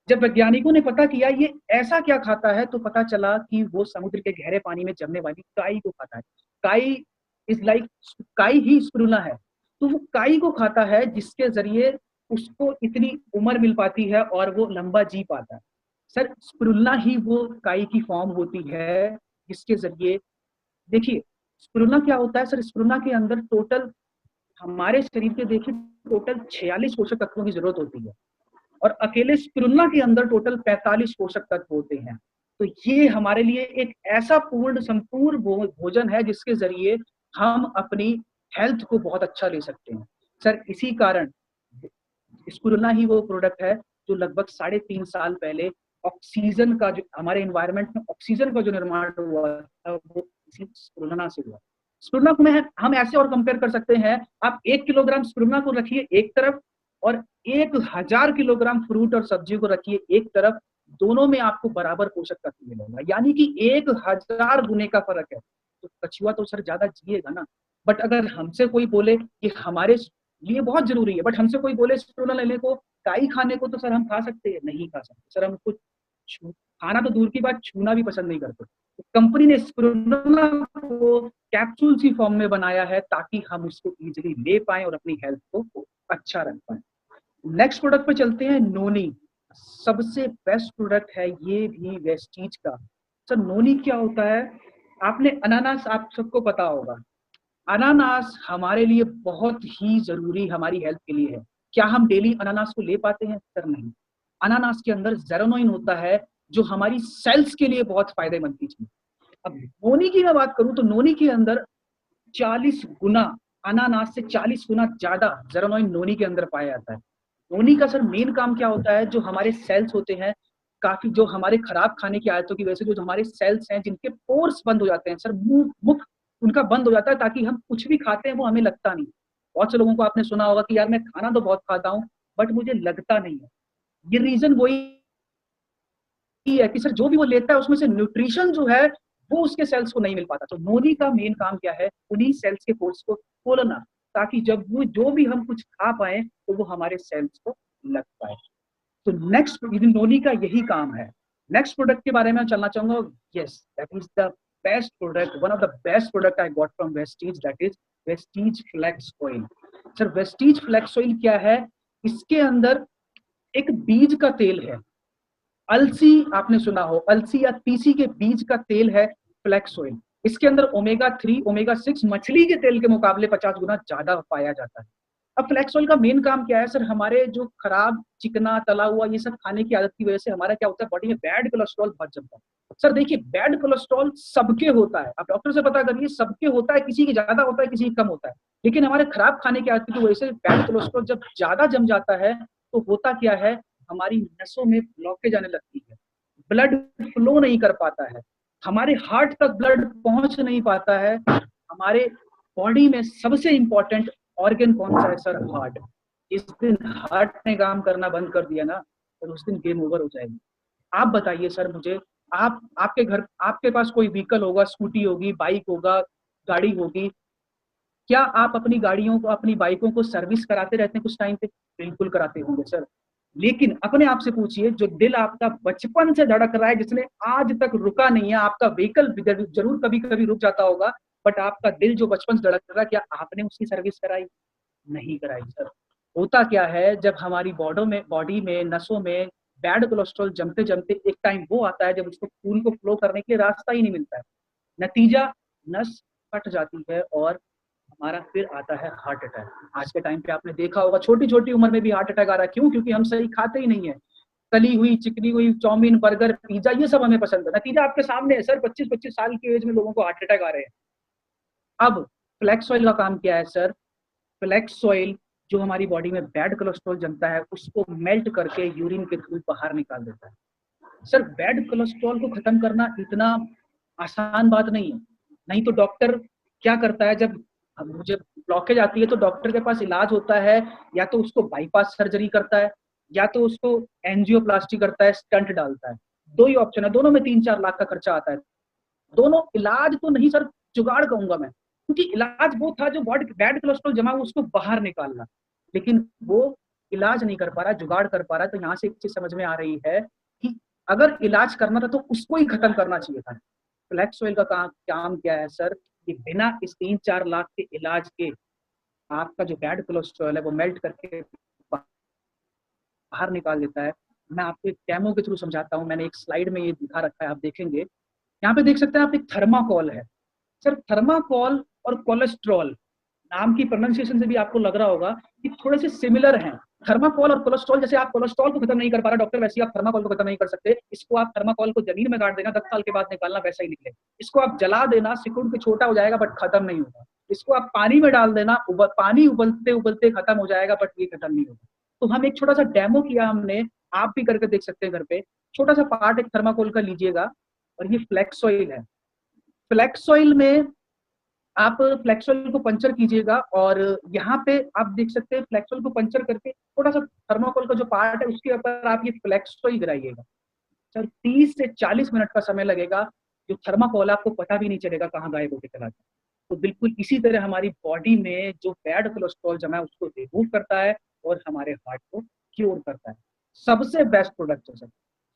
जब वैज्ञानिकों ने पता किया ये ऐसा क्या खाता है, तो पता चला कि वो समुद्र के गहरे पानी में जमने वाली काई को खाता है। काई इज लाइक, काई ही स्पिरुलिना है। तो वो काई को खाता है, जिसके जरिए उसको इतनी उम्र मिल पाती है और वो लंबा जी पाता है। सर स्पिरुलिना ही वो काई की फॉर्म होती है जिसके जरिए, देखिए स्पिरुलिना क्या होता है सर, स्पिरुलिना के अंदर टोटल, हमारे शरीर के देखिए टोटल 46 पोषक तत्वों की जरूरत होती है, और अकेले स्पिरुलिना के अंदर टोटल 45 पोषक तत्व होते हैं। तो ये हमारे लिए एक ऐसा पूर्ण संपूर्ण भोजन है जिसके जरिए हम अपनी हेल्थ को बहुत अच्छा ले सकते हैं। सर इसी कारण स्पिरुलिना ही वो प्रोडक्ट है जो लगभग 3.5 साल पहले ऑक्सीजन का, जो हमारे एनवायरनमेंट में ऑक्सीजन का जो निर्माण हुआ था, वो इसी स्पिरुलिना से हुआ। स्पिरुलिना को मैं हम ऐसे और कंपेयर कर सकते हैं, आप 1 किलोग्राम स्पिरुलिना को रखिए एक तरफ, और 1000 किलोग्राम फ्रूट और सब्जियों को रखिए एक तरफ, दोनों में आपको बराबर पोषक तत्व मिलेगा, यानी कि 1000 गुने का फर्क है। तो कछुआ तो सर ज्यादा जिएगा ना, बट अगर हमसे कोई बोले कि हमारे लिए बहुत जरूरी है, बट हमसे कोई बोले स्पिरुलिना लेने को, काई खाने को, तो सर हम खा सकते हैं? नहीं खा सकते सर, हम कुछ खाना तो दूर की बात, छूना भी पसंद नहीं करते। तो कंपनी ने स्पिरुलिना को कैप्सूल की फॉर्म में बनाया है ताकि हम उसको इजीली ले पाए और अपनी हेल्थ को अच्छा रख पाए। नेक्स्ट प्रोडक्ट पे चलते हैं, नोनी। सबसे बेस्ट प्रोडक्ट है ये भी वेस्टीज का। सर नोनी क्या होता है? आपने अनानास, आप सबको पता होगा, अनानास हमारे लिए बहुत ही जरूरी हमारी हेल्थ के लिए है। क्या हम डेली अनानास को ले पाते हैं? सर नहीं। अनानास के अंदर जेरोनोइन होता है जो हमारी सेल्स के लिए बहुत फायदेमंद चीज है। अब नोनी की मैं बात करूं तो नोनी के अंदर 40 गुना, अनानास से 40 गुना ज्यादा जेरोनोइन नोनी के अंदर पाया जाता है। नोनी का सर मेन काम क्या होता है? जो हमारे सेल्स होते हैं, काफी जो हमारे खराब खाने की आदतों की वजह से जो हमारे सेल्स हैं जिनके पोर्स बंद हो जाते हैं सर, मुख उनका बंद हो जाता है, ताकि हम कुछ भी खाते हैं वो हमें लगता नहीं। बहुत से लोगों को आपने सुना होगा कि यार मैं खाना तो बहुत खाता हूँ बट मुझे लगता नहीं है। ये रीजन वही है कि सर जो भी वो लेता है उसमें से न्यूट्रिशन जो है वो उसके सेल्स को नहीं मिल पाता। तो नोनी का मेन काम क्या है? उन्हीं सेल्स के पोर्स को खोलना, ताकि जब वो जो भी हम कुछ खा पाए तो वो हमारे सेल्स को लग पाए। तो नेक्स्ट नोनी का यही काम है। नेक्स्ट प्रोडक्ट के बारे में चलना चाहूंगा। Yes, that is the best product, one of the best product I got from Vestige, that is Vestige flex oil. Sir Vestige flex oil क्या है? इसके अंदर एक बीज का तेल है, अलसी, आपने सुना हो, अलसी या तीसी के बीज का तेल है फ्लेक्स ऑयल। इसके अंदर ओमेगा 3 ओमेगा 6 मछली के तेल के मुकाबले 50 गुना ज्यादा पाया जाता है। अब फ्लेक्स ऑयल का मेन काम क्या है सर? हमारे जो खराब चिकना तला हुआ ये सब खाने की आदत की वजह से हमारा क्या होता है, बॉडी में बैड कोलेस्ट्रॉल बढ़ जाता है। सर देखिए बैड कोलेस्ट्रॉल सबके होता है, आप डॉक्टर से पता करिए, सबके होता है, किसी की ज्यादा होता है किसी की कम होता है। लेकिन हमारे खराब खाने की आदत की वजह से बैड कोलेस्ट्रॉल जब ज्यादा जम जाता है तो होता क्या है, हमारी नसों में ब्लॉकेज आने लगती है, ब्लड फ्लो नहीं कर पाता है, हमारे हार्ट तक ब्लड पहुंच नहीं पाता है। हमारे बॉडी में सबसे इंपॉर्टेंट ऑर्गन कौन सा है सर? हार्ट। जिस दिन हार्ट ने काम करना बंद कर दिया ना, तो उस दिन गेम ओवर हो जाएगी। आप बताइए सर मुझे, आप आपके घर, आपके पास कोई व्हीकल होगा, स्कूटी होगी, बाइक होगा, गाड़ी होगी, क्या आप अपनी गाड़ियों को, अपनी बाइकों को सर्विस कराते रहते हैं कुछ टाइम पे? बिल्कुल कराते होंगे सर। लेकिन अपने आप से पूछिए, जो दिल आपका बचपन से धड़क रहा है, जिसने आज तक रुका नहीं है, आपका व्हीकल जरूर कभी कभी रुक जाता होगा, बट आपका दिल जो बचपन से धड़क रहा है, क्या आपने उसकी सर्विस कराई? नहीं कराई सर। होता क्या है, जब हमारी बॉडी में नसों में बैड कोलेस्ट्रॉल जमते जमते एक टाइम वो आता है जब उसको खून को फ्लो करने के लिए रास्ता ही नहीं मिलता है, नतीजा नस फट जाती है और हमारा फिर आता है हार्ट अटैक। आज के टाइम पे आपने देखा होगा छोटी छोटी उम्र में भी हार्ट अटैक आ रहा है, क्यों? क्योंकि हम सही खाते ही नहीं है, तली हुई चिकनी हुई चाउमीन बर्गर पिज्जा ये सब हमें पसंद है, नतीजा आपके सामने है सर, 25-25 साल की एज में लोगों को हार्ट अटैक आ रहे हैं। अब फ्लैक्स ऑयल का काम क्या है सर? फ्लैक्स ऑयल जो हमारी बॉडी में बैड कोलेस्ट्रॉल जमता है उसको मेल्ट करके यूरिन के थ्रू बाहर निकाल देता है। सर बैड कोलेस्ट्रॉल को खत्म करना इतना आसान बात नहीं है, नहीं तो डॉक्टर क्या करता है, जब मुझे ब्लॉकेज आती है तो डॉक्टर के पास इलाज होता है, या तो उसको बाईपास सर्जरी करता है या तो उसको एंजियोप्लास्टी करता है, स्टंट डालता है। दो ही ऑप्शन है, दोनों में 3-4 लाख का खर्चा आता है। दोनों इलाज तो नहीं सर, जुगाड़ कहूंगा मैं, क्योंकि इलाज वो था जो बैड कोलेस्ट्रॉल जमा हुआ उसको बाहर निकालना, लेकिन वो इलाज नहीं कर पा रहा, जुगाड़ कर पा रहा है। तो यहाँ से एक चीज समझ में आ रही है कि अगर इलाज करना था तो उसको ही खत्म करना चाहिए था। फ्लैक्स ऑयल का काम क्या है सर, कि बिना इस 3-4 लाख के इलाज के आपका जो बैड कोलेस्ट्रॉल है वो मेल्ट करके बाहर निकाल देता है। मैं आपको एक डेमो के थ्रू समझाता हूँ, मैंने एक स्लाइड में ये दिखा रखा है, आप देखेंगे यहाँ पे देख सकते हैं आप, एक थर्माकोल है सर। थर्माकोल और कोलेस्ट्रॉल नाम की प्रोनाउंसिएशन से भी आपको लग रहा होगा कि थोड़े से सिमिलर हैं। थर्माकोल और कोलेस्ट्रॉल, जैसे आप कोलेस्ट्रॉल को खत्म नहीं कर पा रहा डॉक्टर, वैसे आप थर्माकोल को खत्म नहीं कर सकते। इसको आप थर्माकोल को जमीन में गाड़ देना, 10 साल के बाद निकालना वैसा ही निकले। इसको आप जला देना, सिकुड़ के छोटा हो जाएगा बट खत्म नहीं होगा। इसको आप पानी में डाल देना, पानी उबलते उबलते खत्म हो जाएगा बट ये खत्म नहीं होगा। तो हम एक छोटा सा डेमो किया हमने, आप भी करके देख सकते हैं घर पे। छोटा सा पार्ट एक थर्माकोल का लीजिएगा और ये फ्लैक्स ऑयल है। फ्लैक्स ऑयल में आप फ्लैक्स ऑयल को पंचर कीजिएगा और यहाँ पे आप देख सकते हैं फ्लैक्स ऑयल को पंचर करके थोड़ा सा थर्माकोल का जो पार्ट है उसके ऊपर आप ये फ्लैक्स ऑयल गिराइएगा। सर 30 से 40 मिनट का समय लगेगा, जो थर्माकोल आपको पता भी नहीं चलेगा कहाँ गायब होकर चला जाए। तो बिल्कुल इसी तरह हमारी बॉडी में जो बैड कोलेस्ट्रॉल जमा है उसको रिमूव करता है और हमारे हार्ट को क्योर करता है। सबसे बेस्ट प्रोडक्ट है सर।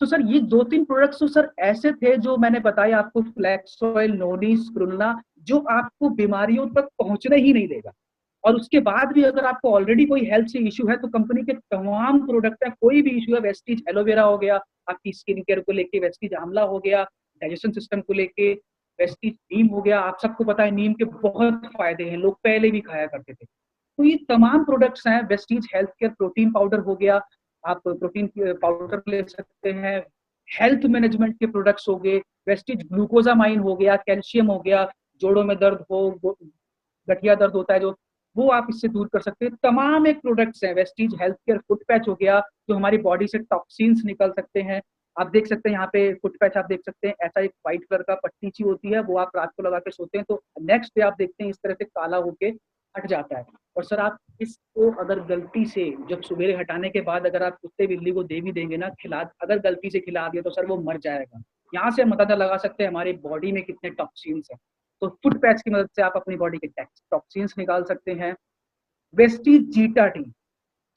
तो सर ये 2-3 प्रोडक्ट्स तो सर ऐसे थे जो मैंने बताया आपको, फ्लैक्स ऑयल, नोनी, स्क्रुल्ला, जो आपको बीमारियों तक पहुंचने ही नहीं देगा। और उसके बाद भी अगर आपको ऑलरेडी कोई हेल्थ से इश्यू है तो कंपनी के तमाम प्रोडक्ट है, कोई भी इश्यू है, वेस्टीज एलोवेरा हो गया आपकी स्किन केयर को लेके, वेस्टीज आंवला हो गया डाइजेशन सिस्टम को लेके, वेस्टीज नीम हो गया, आप सबको पता है नीम के बहुत फायदे हैं, लोग पहले भी खाया करते थे। तो ये तमाम प्रोडक्ट्स हैं। Vestige health care protein powder हो गया, आप प्रोटीन पाउडर ले सकते हैं। हेल्थ मैनेजमेंट के प्रोडक्ट्स हो गए, वेस्टीज ग्लूकोजामाइन हो गया, कैल्शियम हो गया, जोड़ों में दर्द हो, गठिया दर्द होता है जो, वो आप इससे दूर कर सकते हैं। तमाम एक प्रोडक्ट्स हैं। Vestige health care foot patch हो गया, जो हमारी बॉडी से टॉक्सिन्स निकल सकते हैं। आप देख सकते हैं यहाँ पे फुट पैच, आप देख सकते हैं ऐसा एक व्हाइट कलर का पट्टी सी होती है, वो आप रात को लगा के सोते हैं तो नेक्स्ट डे आप देखते हैं इस तरह से काला होके हट जाता है। और सर आप इसको अगर गलती से जब सवेरे हटाने के बाद अगर आप कुत्ते बिल्ली को दे भी देंगे ना, खिला, अगर गलती से खिला दिया तो सर वो मर जाएगा। यहाँ से हम अंदाजा लगा सकते हैं हमारी बॉडी में कितने टॉक्सिन्स हैं। तो फुट पैच की मदद से आप अपनी बॉडी के टॉक्सिन्स निकाल सकते हैं। Vestige zeta T.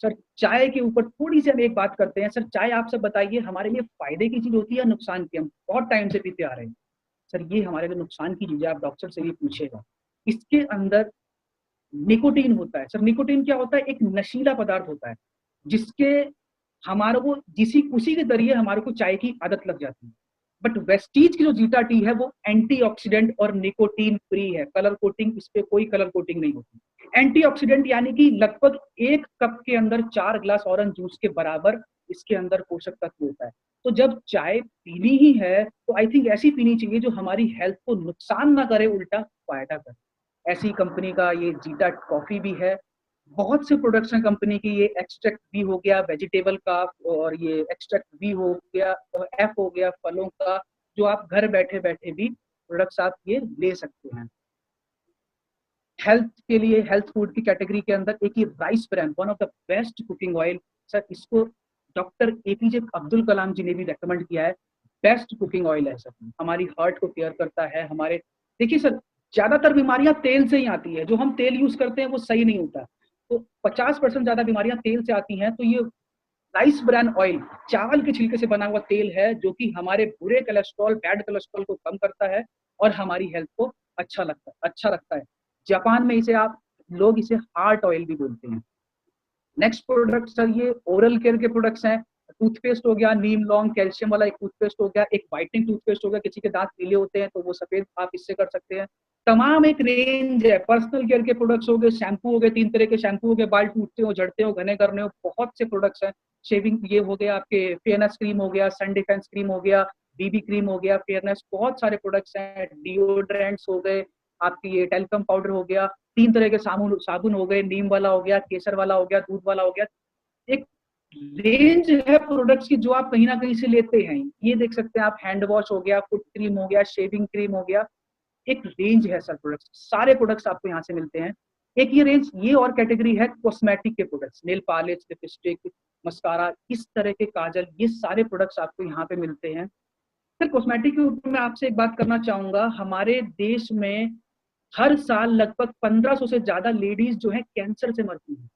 सर चाय के ऊपर थोड़ी सी हम एक बात करते हैं। सर चाय आप सब बताइए हमारे लिए फायदे की चीज होती है या नुकसान की? हम बहुत टाइम से पीते आ रहे हैं। सर ये हमारे लिए नुकसान की चीज है, आप डॉक्टर से भी पूछेगा। इसके अंदर निकोटीन होता है। सर निकोटीन क्या होता है? एक नशीला पदार्थ होता है जिसके हमारे को उसी के जरिए हमारे को चाय की आदत लग जाती है। बट वेस्टीज की जो जीटा टी है वो एंटीऑक्सीडेंट और निकोटीन फ्री है। कलर कोटिंग, इस पे कोई कलर कोटिंग नहीं होती। एंटीऑक्सीडेंट यानी कि लगभग 1 कप के अंदर 4 ग्लास ऑरेंज जूस के बराबर इसके अंदर पोषक तत्व होता है। तो जब चाय पीनी ही है तो आई थिंक ऐसी पीनी चाहिए जो हमारी हेल्थ को नुकसान ना करे, उल्टा फायदा करे। ऐसी कंपनी का ये जीटा कॉफी भी है। बहुत से प्रोडक्ट्स हैं कंपनी की, ये एक्सट्रैक्ट भी हो गया वेजिटेबल का, और ये एक्सट्रैक्ट भी हो गया, और एफ हो गया फलों का, जो आप घर बैठे बैठे भी प्रोडक्ट्स आप ये ले सकते हैं। हेल्थ के लिए, हेल्थ फूड की कैटेगरी के अंदर एक ही rice brand, one of the best cooking oil. Sir इसको डॉक्टर एपीजे अब्दुल कलाम जी ने भी रेकमेंड किया है, बेस्ट कुकिंग ऑयल है सर। हमारी हार्ट को केयर करता है। हमारे देखिए सर, ज्यादातर बीमारियां तेल से ही आती है, जो हम तेल यूज करते हैं वो सही नहीं होता। तो 50% ज्यादा बीमारियां तेल से आती हैं। तो ये राइस ब्रान ऑयल, चावल के छिलके से बना हुआ तेल है, जो कि हमारे बुरे कोलेस्ट्रॉल, बैड कोलेस्ट्रॉल को कम करता है और हमारी हेल्थ को अच्छा रखता है। जापान में इसे आप लोग इसे हार्ट ऑयल भी बोलते हैं। नेक्स्ट प्रोडक्ट सर ये ओरल केयर के प्रोडक्ट्स हैं। टूथपेस्ट हो गया नीम लॉन्ग कैल्शियम वाला, एक टूथपेस्ट हो गया, एक वाइटनिंग टूथपेस्ट हो गया, किसी के दांत पीले होते हैं तो वो सफेद आप इससे कर सकते हैं। तमाम एक रेंज है, पर्सनल केयर के प्रोडक्ट्स हो गए, शैम्पू हो गए, 3 तरह के शैम्पू हो गए, बाल टूटते हो, झड़ते हो, घने करने हो, बहुत से प्रोडक्ट्स हैं। शेविंग ये हो गया, आपके फेयरनेस क्रीम हो गया, सन डिफेंस क्रीम हो गया, बीबी क्रीम हो गया, फेयरनेस, बहुत सारे प्रोडक्ट्स हैं, डिओड्रेंट्स हो गए, आपकी ये टेल्कम पाउडर हो गया, 3 तरह के साबुन साबुन हो गए, नीम वाला हो गया, केसर वाला हो गया, दूध वाला हो गया। एक रेंज है प्रोडक्ट्स की जो आप कहीं ना कहीं से लेते हैं। ये देख सकते हैं आप, हैंड वॉश हो गया, फुट क्रीम हो गया, शेविंग क्रीम हो गया, एक रेंज है सर प्रोडक्ट्स, सारे प्रोडक्ट्स आपको यहाँ से मिलते हैं। एक ये रेंज, ये और कैटेगरी है कॉस्मेटिक के products, nail polish, lipstick, mascara, इस तरह के काजल, ये सारे प्रोडक्ट्स आपको यहाँ पे मिलते हैं। सर कॉस्मेटिक के ऊपर मैं आपसे एक बात करना चाहूंगा, हमारे देश में हर साल लगभग 1500 से ज्यादा लेडीज जो है कैंसर से मरती हैं।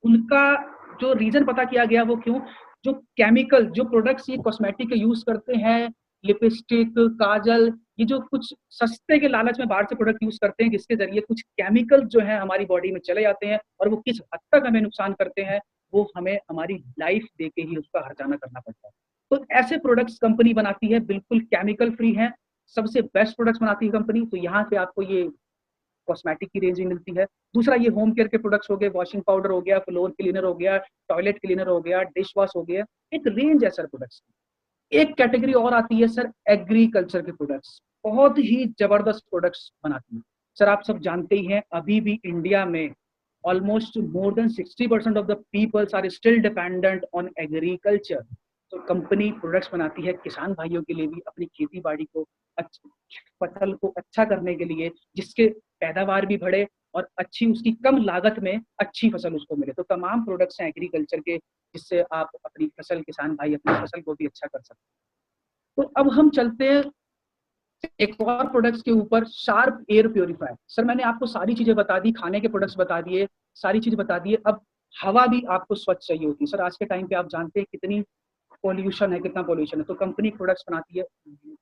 उनका जो रीजन पता किया गया वो क्यों, जो केमिकल, जो प्रोडक्ट्स ये कॉस्मेटिक के यूज करते हैं, लिपस्टिक, काजल, ये जो कुछ सस्ते के लालच में बाहर से प्रोडक्ट यूज करते हैं जिसके जरिए कुछ केमिकल जो है हमारी बॉडी में चले जाते हैं और वो किस हद तक हमें नुकसान करते हैं वो हमें हमारी लाइफ दे के ही उसका हर्जाना करना पड़ता है। तो ऐसे प्रोडक्ट्स कंपनी बनाती है, बिल्कुल केमिकल फ्री है, सबसे बेस्ट प्रोडक्ट्स बनाती है कंपनी। तो यहाँ पे आपको ये कॉस्मेटिक की रेंज भी मिलती है। दूसरा ये होम केयर के प्रोडक्ट्स हो गए, वॉशिंग पाउडर हो गया, फ्लोर क्लीनर हो गया, टॉयलेट क्लीनर हो गया, डिश वॉश हो गया, एक रेंज है सर प्रोडक्ट्स की। एक कैटेगरी और आती है सर एग्रीकल्चर के प्रोडक्ट्स, बहुत ही जबरदस्त प्रोडक्ट्स बनाती है। सर आप सब जानते ही हैं, अभी भी इंडिया में almost more than 60% of the peoples are still dependent on agriculture. तो कंपनी प्रोडक्ट्स बनाती है किसान भाइयों के लिए भी, अपनी खेती बाड़ी को, फसल को अच्छा करने के लिए, जिसके पैदावार भी बढ़े और अच्छी उसकी कम लागत में अच्छी फसल उसको मिले। तो तमाम प्रोडक्ट्स हैं एग्रीकल्चर के जिससे आप अपनी फसल, किसान भाई अपनी फसल को भी अच्छा कर सकते हैं। तो अब हम चलते हैं एक और प्रोडक्ट्स के ऊपर, शार्प एयर प्योरीफायर। सर मैंने आपको सारी चीजें बता दी, खाने के प्रोडक्ट्स बता दिए, सारी चीज बता दिए, अब हवा भी आपको स्वच्छ चाहिए होती है। सर आज के टाइम पे आप जानते हैं कितनी पॉल्यूशन है, कितना पॉल्यूशन है, तो कंपनी प्रोडक्ट्स बनाती है,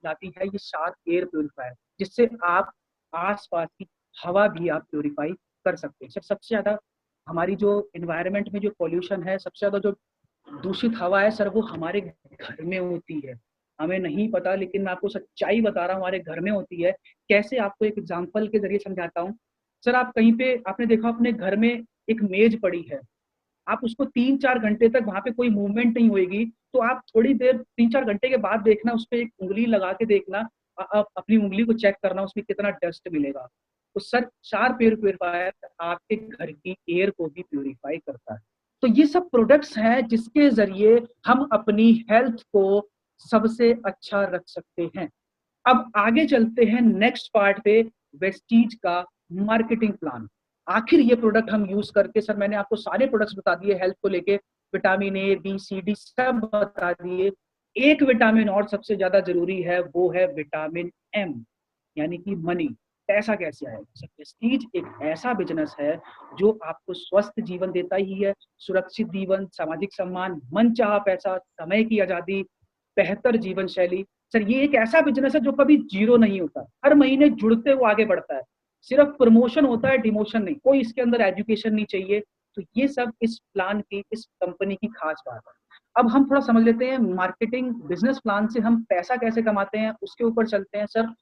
लाती है ये शार्प एयर प्योरीफायर, जिससे आप आसपास की हवा भी आप प्योरीफाई कर सकते हैं। सर सबसे ज्यादा हमारी जो एनवायरनमेंट में जो पॉल्यूशन है, सबसे ज्यादा जो दूषित हवा है सर, वो हमारे घर में होती है। हमें नहीं पता, लेकिन मैं आपको सच्चाई बता रहा हूँ, हमारे घर में होती है। कैसे, आपको एक एग्जांपल के जरिए समझाता हूँ। सर आप कहीं पे आपने देखा अपने घर में एक मेज पड़ी है, आप उसको 3-4 घंटे तक वहां पे कोई मूवमेंट नहीं होगी, तो आप थोड़ी देर 3-4 घंटे के बाद देखना, उस पर एक उंगली लगा के देखना, आप अपनी उंगली को चेक करना उसमें कितना डस्ट मिलेगा। तो सर शार्प एयर प्योरीफायर आपके घर की एयर को भी प्योरीफाई करता है। तो ये सब प्रोडक्ट्स हैं जिसके जरिए हम अपनी हेल्थ को सबसे अच्छा रख सकते हैं। अब आगे चलते हैं नेक्स्ट पार्ट पे, वेस्टीज का मार्केटिंग प्लान। आखिर ये प्रोडक्ट हम यूज करके, सर मैंने आपको सारे प्रोडक्ट्स बता दिए हेल्थ को लेके, vitamin A B C D सब बता दिए। एक विटामिन और सबसे ज्यादा जरूरी है, वो है विटामिन एम, यानी कि मनी, पैसा कैसे आएगा। सर प्रेस्टीज एक ऐसा बिजनेस है जो आपको स्वस्थ जीवन देता ही है, सुरक्षित जीवन, सामाजिक सम्मान, मनचाहा पैसा, समय की आजादी, बेहतर जीवन शैली। सर ये एक ऐसा बिजनेस है जो कभी जीरो नहीं होता, हर महीने जुड़ते हुए आगे बढ़ता है। सिर्फ प्रमोशन होता है, डिमोशन नहीं, कोई इसके अंदर एजुकेशन नहीं चाहिए। तो ये सब इस प्लान की, इस कंपनी की खास बात है। अब हम थोड़ा समझ लेते हैं मार्केटिंग बिजनेस प्लान से हम पैसा कैसे कमाते हैं, उसके ऊपर चलते हैं। सर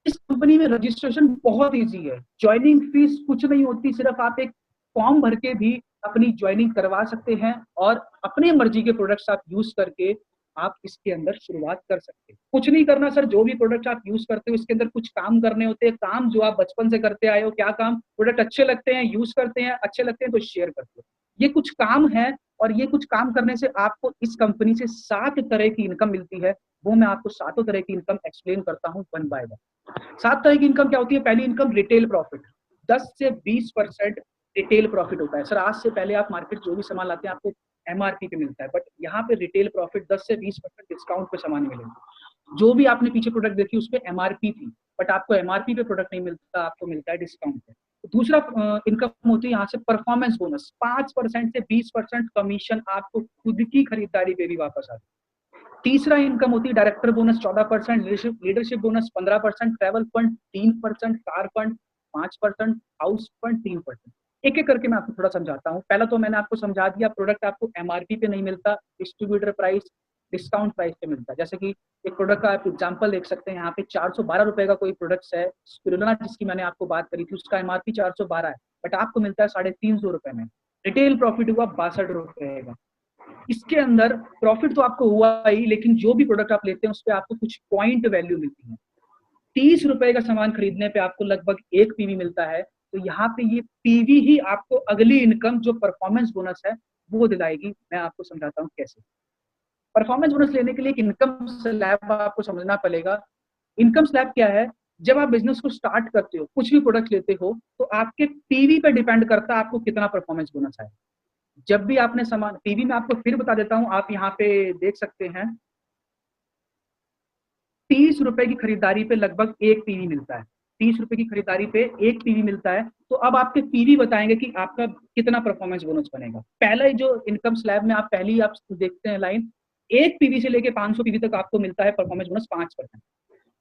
इस कंपनी में रजिस्ट्रेशन बहुत इजी है, ज्वाइनिंग फीस कुछ नहीं होती, सिर्फ आप एक फॉर्म भर के भी अपनी ज्वाइनिंग करवा सकते हैं और अपने मर्जी के प्रोडक्ट्स आप यूज करके आप इसके अंदर शुरुआत कर सकते हैं। कुछ नहीं करना सर, जो भी प्रोडक्ट आप यूज करते हो इसके अंदर कुछ काम करने होते हैं, काम जो आप बचपन से करते आए हो। क्या काम? प्रोडक्ट अच्छे लगते हैं, यूज करते हैं, अच्छे लगते हैं तो शेयर करते हो, ये कुछ काम है। और ये कुछ काम करने से आपको इस कंपनी से 7 तरह की इनकम मिलती है। वो मैं आपको 7 तरह की इनकम एक्सप्लेन करता हूँ वन बाय वन। 7 तरह की इनकम क्या होती है? पहली इनकम रिटेल प्रॉफिट, 10 से 20% रिटेल प्रॉफिट होता है। सर आज से पहले आप मार्केट जो भी सामान लाते हैं आपको एमआरपी पे मिलता है, बट यहाँ पे रिटेल प्रॉफिट 10 से 20% डिस्काउंट पे सामान मिलेगा। जो भी आपने पीछे प्रोडक्ट देखी उस पर एमआरपी थी, बट आपको एमआरपी पे प्रोडक्ट नहीं मिलता, आपको मिलता है डिस्काउंट पे। दूसरा इनकम होती है यहाँ से परफॉर्मेंस बोनस, 5% से 20% कमीशन आपको खुद की खरीदारी पे भी वापस आता है। तीसरा इनकम होती है director bonus 14%, leadership bonus 15%, travel fund 3%, car fund 5%, house fund 3%। एक एक करके मैं आपको थोड़ा समझाता हूँ। पहला तो मैंने आपको समझा दिया, प्रोडक्ट आपको एमआरपी पे नहीं मिलता, डिस्ट्रीब्यूटर प्राइस, डिस्काउंट प्राइस पे मिलता है। जैसे कि एक प्रोडक्ट का आप एग्जांपल देख सकते हैं, यहाँ पे 412 रुपए का कोई प्रोडक्ट है स्पिरुलिना, जिसकी मैंने आपको बात करी थी, उसका एमआरपी 412 है, बट आपको मिलता है 350 रुपए में। रिटेल प्रॉफिट हुआ 62 रुपए का। इसके अंदर प्रॉफिट तो आपको हुआ ही, लेकिन जो भी प्रोडक्ट आप लेते हैं उस पर आपको कुछ पॉइंट वैल्यू मिलती है। 30 रुपए का सामान खरीदने पे आपको लगभग 1 पीवी मिलता है। तो यहाँ पे ये पीवी ही आपको अगली इनकम जो परफॉर्मेंस बोनस है वो दिलाएगी। मैं आपको समझाता हूँ कैसे। परफॉर्मेंस बोनस लेने के लिए एक इनकम स्लैब आपको समझना पड़ेगा। इनकम स्लैब क्या है? जब आप बिजनेस को स्टार्ट करते हो, कुछ भी प्रोडक्ट लेते हो, तो आपके पीवी पे डिपेंड करता है आपको कितना परफॉर्मेंस बोनस है। जब भी आपने सामान, पीवी में आपको फिर बता देता हूं, आप यहाँ पे देख सकते हैं 30 रुपए की खरीदारी पे लगभग 1 पीवी मिलता है। 30 रुपए की खरीदारी पे 1 पीवी मिलता है। तो अब आपके पीवी बताएंगे कि आपका कितना परफॉर्मेंस बोनस बनेगा। पहला जो इनकम स्लैब में आप पहली आप देखते हैं लाइन, 1 पीवी से लेके 500 पीवी तक आपको मिलता है परफॉर्मेंस बोनस 5%।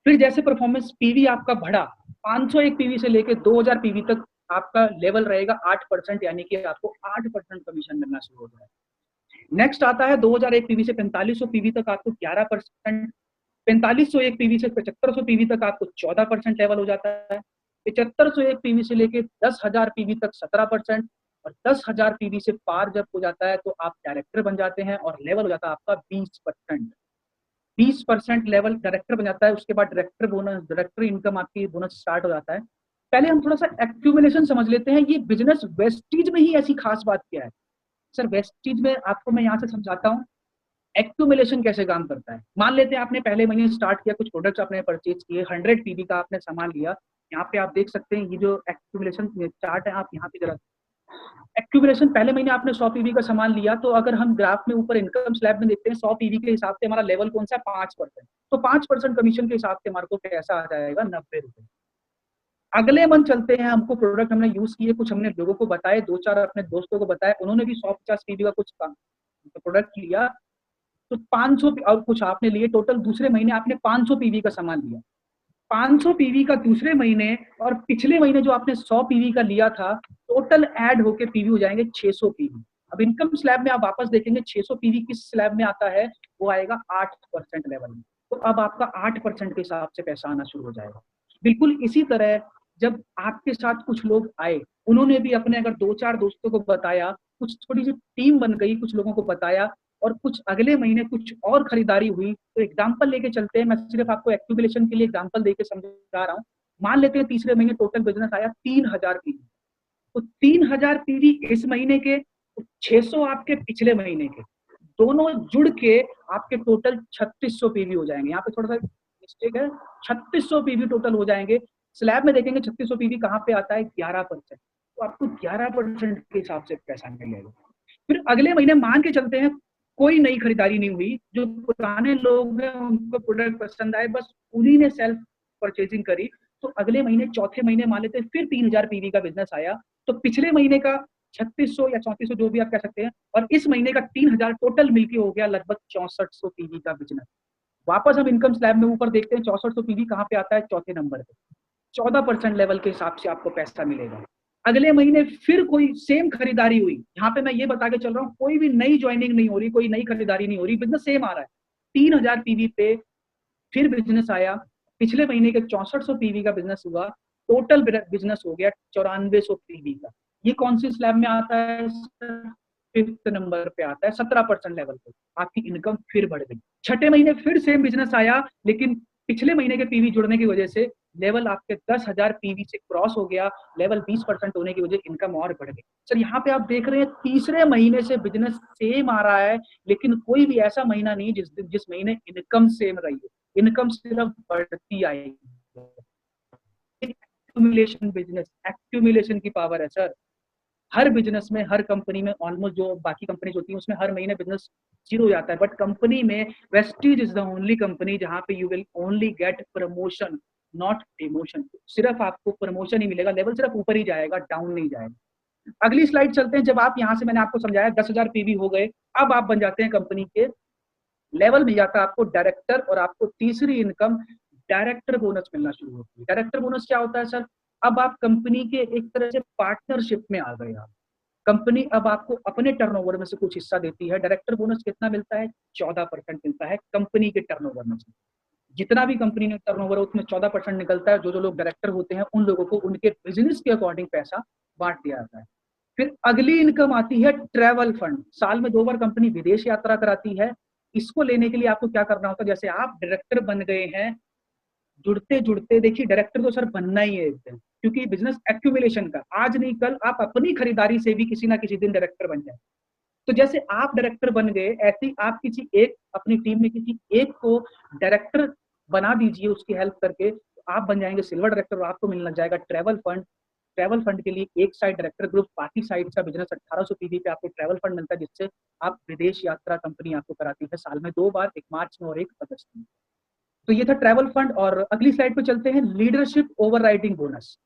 फिर जैसे परफॉर्मेंस पीवी आपका बढ़ा, 501 पीवी से लेके 2000 पीवी तक आपका लेवल रहेगा 8%, यानी कि आपको 8% कमीशन मिलना शुरू हो जाएगा। नेक्स्ट आता है 2001 पीवी से 4500 पीवी तक आपको 11%, 4501 पीवी से 7500 पीवी तक आपको 14% लेवल हो जाता है, 7501 पीवी से लेके 10,000 पीवी तक 17%, और 10,000 पीवी से पार जब हो जाता है तो आप डायरेक्टर बन जाते हैं और लेवल हो जाता है आपका 20%। 20% लेवल डायरेक्टर बन जाता है। उसके बाद डायरेक्टर बोनस, डायरेक्टर इनकम आपकी बोनस स्टार्ट हो जाता है। पहले हम थोड़ा सा एक्यूमुलेशन समझ लेते हैं। ये बिजनेस वेस्टीज में ही ऐसी खास बात क्या है? सर वेस्टीज में आपको मैं यहाँ से समझाता हूँ एक्यूमुलेशन कैसे काम करता है। मान लेते हैं आपने पहले महीने स्टार्ट किया, कुछ प्रोडक्ट्स आपने परचेज किए, 100 पीवी का आपने सामान लिया। यहाँ पे आप देख सकते हैं ये जो एक्यूमुलेशन चार्ट है, आप यहाँ पे जरा एक्यूमुलेशन, पहले महीने आपने 100 पीवी का सामान लिया, तो अगर हम ग्राफ में ऊपर इनकम स्लैब में देखते हैं 100 पीवी के हिसाब से हमारा लेवल कौन सा है? 5%। तो 5% कमीशन के हिसाब से हमारे को पैसा आ जाएगा 90 रुपए। अगले मंथ चलते हैं, हमको प्रोडक्ट हमने यूज किए, कुछ हमने लोगों को बताए, 2-4 अपने दोस्तों को बताए, उन्होंने भी 150 पीवी का कुछ प्रोडक्ट लिया, तो 500 और कुछ आपने लिए, टोटल दूसरे महीने आपने 500 पीवी का सामान लिया। 500 पीवी का दूसरे महीने और पिछले महीने जो आपने 100 पीवी का लिया था, टोटल ऐड होके पीवी हो जाएंगे 600 पीवी। अब इनकम स्लैब में आप वापस देखेंगे 600 पीवी किस स्लैब में आता है? वो आएगा 8% लेवल में। तो अब आपका 8% के हिसाब से पैसा आना शुरू हो जाएगा। बिल्कुल इसी तरह जब आपके साथ कुछ लोग आए, उन्होंने भी अपने अगर 2-4 दोस्तों को बताया, कुछ थोड़ी सी टीम बन गई, कुछ लोगों को बताया, और कुछ अगले महीने कुछ और खरीदारी हुई, तो एग्जांपल लेके चलते हैं। मैं सिर्फ आपको एक्यूमुलेशन के लिए एग्जांपल देके समझा रहा हूँ। मान लेते हैं तीसरे महीने टोटल बिजनेस आया 3000 पीवी, तो 3000 पीवी इस महीने के, 600 आपके पिछले महीने के, दोनों जुड़ के आपके टोटल 3600 पीवी हो जाएंगे। यहाँ पे थोड़ा सा मिस्टेक है, 3600 पीवी टोटल हो जाएंगे। स्लैब में देखेंगे 3600 पीवी कहाँ पे आता है? 11%। तो आपको 11% के हिसाब से पैसा मिलेगा। फिर अगले महीने मान के चलते हैं कोई नई खरीदारी नहीं हुई, जो पुराने लोग हैं उनको प्रोडक्ट पसंद आए, बस उन्हीं ने सेल्फ परचेजिंग करी। तो अगले महीने चौथे महीने मान लेते हैं फिर 3000 पीवी का बिजनेस आया, तो पिछले महीने का 3600 या 3400 जो भी आप कह सकते हैं, और इस महीने का 3000 टोटल मिलके हो गया लगभग 6400 पीवी का बिजनेस। वापस हम इनकम स्लैब में ऊपर देखते हैं 6400 पीवी कहाँ पे आता है? चौथे नंबर पे। 14% लेवल के हिसाब से आपको पैसा मिलेगा। अगले महीने फिर कोई सेम खरीदारी हुई, यहाँ पे मैं ये बता के चल रहा हूँ कोई भी नई ज्वाइनिंग नहीं हो रही, कोई नई खरीदारी नहीं हो रही, बिजनेस सेम आ रहा है। 3000 पीवी पे फिर बिजनेस आया, पिछले महीने के 6400 पीवी का बिजनेस हुआ, टोटल बिजनेस हो गया 9400 पीवी का। ये कौन सी स्लैब में आता है? 5th नंबर पे आता है। 17% लेवल पे आपकी इनकम फिर बढ़ गई। छठे महीने फिर सेम बिजनेस आया, लेकिन पिछले महीने के पीवी जुड़ने की वजह से लेवल आपके 10,000 पीवी से क्रॉस हो गया, लेवल 20% होने की वजह से इनकम और बढ़ गई। सर यहाँ पे आप देख रहे हैं तीसरे महीने से बिजनेस सेम आ रहा है, लेकिन कोई भी ऐसा महीना नहीं जिस महीने इनकम सेम रही है, इनकम सिर्फ बढ़ती आएगी। एक्यूमुलेशन बिजनेस, एक्यूमुलेशन की पावर है सर। हर बिजनेस में, हर कंपनी में, ऑलमोस्ट जो बाकी कंपनीज होती है उसमें हर महीने बिजनेस जीरो हो जाता है, बट कंपनी में Vestige is the only company जहां पे you will only get promotion, not demotion. सिर्फ आपको प्रमोशन ही मिलेगा, लेवल सिर्फ ऊपर ही जाएगा, डाउन नहीं जाएगा। अगली स्लाइड चलते हैं। जब आप यहाँ से, मैंने आपको समझाया 10,000 पीवी हो गए, अब आप बन जाते हैं कंपनी के, लेवल मिल जाता है आपको डायरेक्टर, और आपको तीसरी इनकम डायरेक्टर बोनस मिलना शुरू होती है। डायरेक्टर बोनस क्या होता है सर? अब आप कंपनी के एक तरह से पार्टनरशिप में आ गए आप। कंपनी अब आपको अपने टर्नओवर में से कुछ हिस्सा देती है। डायरेक्टर बोनस कितना मिलता है? 14% मिलता है कंपनी के टर्नओवर में से। जितना भी कंपनी में टर्नओवर है उसमें 14% निकलता है। जो जो लोग डायरेक्टर होते हैं उन लोगों को उनके बिजनेस के अकॉर्डिंग पैसा बांट दिया जाता है। फिर अगली इनकम आती है ट्रैवल फंड। साल में 2 बार कंपनी विदेश यात्रा कराती है। इसको लेने के लिए आपको क्या करना होता है? जैसे आप डायरेक्टर बन गए हैं, जुड़ते जुड़ते देखिए डायरेक्टर तो सर बनना ही है एक दिन, क्योंकि बिजनेस एक्यूमुलेशन का आज नहीं कल आप अपनी खरीदारी से भी किसी ना किसी दिन डायरेक्टर बन जाए। तो जैसे आप डायरेक्टर बन गए ऐसे ही आप किसी एक अपनी टीम में किसी एक को डायरेक्टर बना दीजिए उसकी हेल्प करके, तो आप बन जाएंगे सिल्वर डायरेक्टर और आपको मिलने लग जाएगा ट्रैवल फंड। ट्रैवल फंड के लिए एक साइड डायरेक्टर ग्रुप, बाकी साइड का बिजनेस 1800 पीवी पे आपको ट्रैवल फंड मिलता है, जिससे आप विदेश यात्रा कंपनी आपको कराती है साल में 2 बार, एक मार्च में और एक अगस्त में। तो ये था ट्रैवल फंड। और अगली स्लाइड पे चलते हैं, leadership overriding bonus.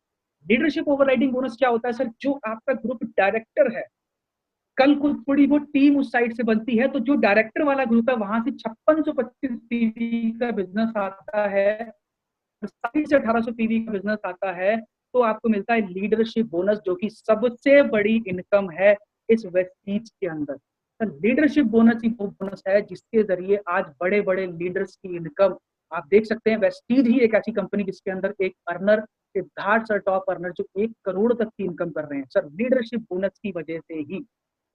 Leadership overriding bonus क्या होता है सर? जो आपका ग्रुप डायरेक्टर है, कल को थोड़ी वो टीम उस साइड से बनती है, तो जो डायरेक्टर वाला ग्रुप है वहां से 5625 पीवी का बिजनेस आता है, साइड से 1800 पीवी का बिजनेस आता है, तो आपको मिलता है लीडरशिप बोनस, जो कि सबसे बड़ी इनकम है इस वेस्टीज के अंदर। लीडरशिप बोनस ही वो बोनस है जिसके जरिए आज बड़े बड़े लीडर्स की इनकम आप देख सकते हैं। वेस्टीज ही एक ऐसी कंपनी जिसके अंदर एक earner, Siddharth sir top earner, जो 1 करोड़ तक की इनकम कर रहे हैं सर लीडरशिप बोनस की वजह से ही।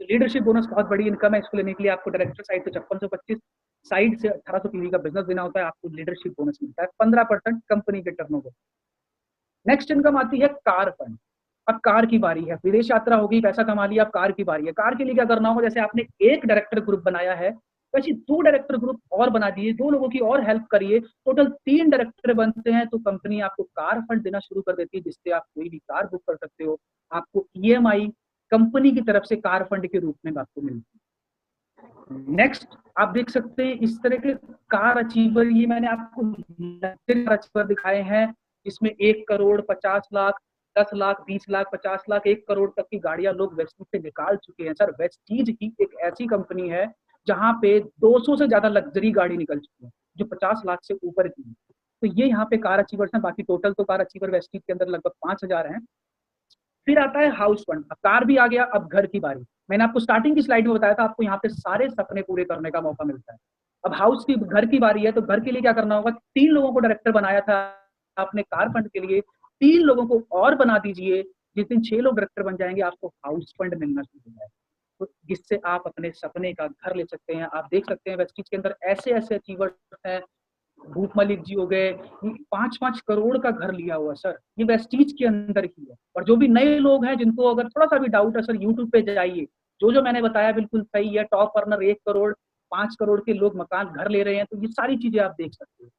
तो लीडरशिप बोनस बहुत बड़ी इनकम है। इसको लेने के लिए आपको डायरेक्टर साइड से 5625, साइड से 1800 पीवी का बिजनेस देना होता है, आपको लीडरशिप बोनस मिलता है 15% कंपनी के टर्नओवर। नेक्स्ट इनकम आती है कार फंड। अब कार की बारी है, विदेश यात्रा होगी, पैसा कमा लिया, अब कार की बारी है। कार के लिए क्या करना होगा? जैसे आपने एक डायरेक्टर ग्रुप बनाया है, वैसे 2 डायरेक्टर ग्रुप और बना दिए, 2 लोगों की और हेल्प करिए, टोटल 3 डायरेक्टर बनते हैं, तो कंपनी आपको कार फंड देना शुरू कर देती है, जिससे आप कोई भी कार बुक कर सकते हो। आपको ईएमआई कंपनी की तरफ से कार फंड के रूप में आपको मिलती है। नेक्स्ट आप देख सकते हैं इस तरह के कार अचीवर, ये मैंने आपको कार अचीवर दिखाए हैं, इसमें 1 करोड़, 50 लाख, 10 लाख, 20 लाख, 50 लाख, 1 करोड़ तक की गाड़ियां लोग वेस्टीज से निकाल चुके हैं सर। वेस्टीज ही एक ऐसी कंपनी है जहां पे 200 से ज्यादा लग्जरी गाड़ी निकल चुकी है जो 50 लाख से ऊपर की है। तो ये यहाँ पे कार अचीवर्स हैं। बाकी टोटल तो कार अचीवर वेस्टीज के अंदर लगभग 5000 हैं। फिर आता है हाउस फंड। अब कार भी आ गया, अब घर की बारी। मैंने आपको स्टार्टिंग की स्लाइड में बताया था आपको यहाँ पे सारे सपने पूरे करने का मौका मिलता है। अब हाउस की घर की बारी है, तो घर के लिए क्या करना होगा? 3 लोगों को डायरेक्टर बनाया था आपने कार फंड के लिए, 3 लोगों को और बना दीजिए। जिस दिन 6 लोग डायरेक्टर बन जाएंगे आपको हाउस फंड मिलना शुरू हो जाएगा, तो जिससे आप अपने सपने का घर ले सकते हैं। आप देख सकते हैं वेस्टीज के अंदर ऐसे ऐसे अचीवर्स हैं। भूप मलिक जी हो गए, 5-5 करोड़ का घर लिया हुआ सर, ये वेस्टीज के अंदर ही है। और जो भी नए लोग हैं जिनको अगर थोड़ा सा भी डाउट है सर, यूट्यूब पे जाइए, जो जो मैंने बताया बिल्कुल सही है। टॉप अर्नर 1 करोड़, 5 करोड़ के लोग मकान घर ले रहे हैं, तो ये सारी चीजें आप देख सकते हो।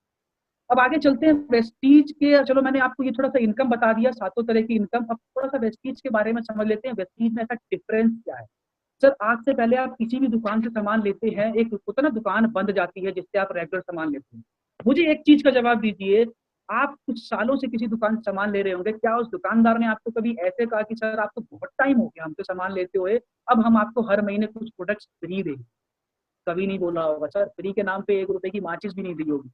अब आगे चलते हैं वेस्टीज के। चलो मैंने आपको ये थोड़ा सा इनकम बता दिया, 7 तरह की इनकम। अब थोड़ा सा वेस्टीज के बारे में समझ लेते हैं, वेस्टीज में ऐसा डिफरेंस क्या है। सर आज से पहले आप किसी भी दुकान से सामान लेते हैं, एक होता है ना दुकान बंद जाती है जिससे आप रेगुलर सामान लेते हैं। मुझे एक चीज का जवाब दीजिए, आप कुछ सालों से किसी दुकान से सामान ले रहे होंगे, क्या उस दुकानदार ने आपको कभी ऐसे कहा कि सर आपको बहुत टाइम हो गया हमसे सामान लेते हुए, अब हम आपको हर महीने कुछ प्रोडक्ट्स फ्री देंगे? कभी नहीं बोला होगा सर। फ्री के नाम पे 1 रुपए की माचिस भी नहीं दी होगी।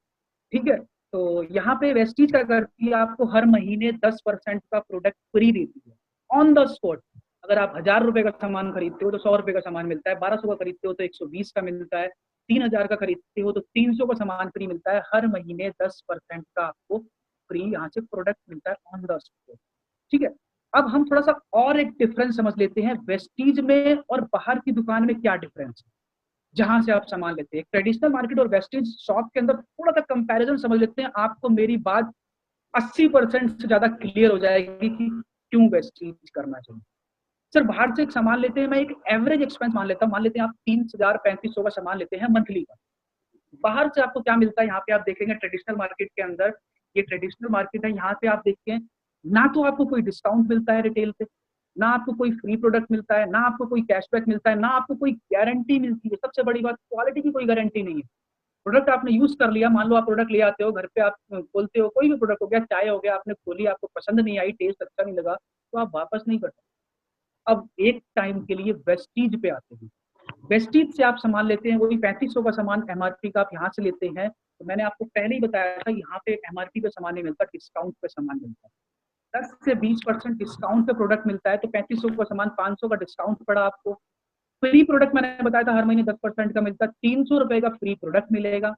ठीक है। तो यहाँ पे वेस्टीज क्या करती है, आपको हर महीने 10% का प्रोडक्ट फ्री देती है ऑन द स्पॉट। अगर आप 1000 रुपए का सामान खरीदते हो तो 100 रुपए का सामान मिलता है, 1200 का खरीदते हो तो 120 का मिलता है, 3000 का खरीदते हो तो 300 का सामान फ्री मिलता है। हर महीने 10% का आपको फ्री यहाँ से प्रोडक्ट मिलता है ऑन द स्पॉट। ठीक है। अब हम थोड़ा सा और एक डिफरेंस समझ लेते हैं, वेस्टीज में और बाहर की दुकान में क्या डिफरेंस है जहां से आप सामान लेते हैं। ट्रेडिशनल मार्केट और वेस्टेज शॉप के अंदर थोड़ा सा कंपैरिजन समझ लेते हैं, आपको मेरी बात 80% से ज्यादा क्लियर हो जाएगी कि क्यों वेस्टेज करना चाहिए। सर बाहर से एक सामान लेते हैं, मैं एक एवरेज एक्सपेंस मान लेता हूँ, मान लेते हैं आप 3000-3500 का सामान लेते हैं मंथली का। बाहर से आपको क्या मिलता है, यहाँ पे आप देखेंगे ट्रेडिशनल मार्केट के अंदर, ये ट्रेडिशनल मार्केट है, यहाँ पे आप देखते हैं ना तो आपको कोई डिस्काउंट मिलता है रिटेल पे, ना आपको कोई फ्री प्रोडक्ट मिलता है, ना आपको कोई कैशबैक मिलता है, ना आपको कोई गारंटी मिलती है। सबसे बड़ी बात, क्वालिटी की कोई गारंटी नहीं है। प्रोडक्ट आपने यूज कर लिया, मान लो आप प्रोडक्ट ले आते हो घर पे, आप खोलते हो, कोई भी प्रोडक्ट हो गया, चाय हो गया, आपने खोली, आपको पसंद नहीं आई, टेस्ट अच्छा नहीं लगा, तो आप वापस नहीं कर सकते। अब एक टाइम के लिए वेस्टीज पे आते हैं। वेस्टीज से आप सामान लेते हैं, वही 3500 का सामान एमआरपी का आप यहाँ से लेते हैं, तो मैंने आपको पहले ही बताया था यहाँ पे एमआरपी पे सामान नहीं मिलता, डिस्काउंट पे सामान मिलता है। 10 से 20% डिस्काउंट पे प्रोडक्ट मिलता है, तो 3500 का सामान 500 का डिस्काउंट पड़ा आपको। फ्री प्रोडक्ट मैंने बताया था हर महीने 10% का मिलता है, 300 रुपए का फ्री प्रोडक्ट मिलेगा।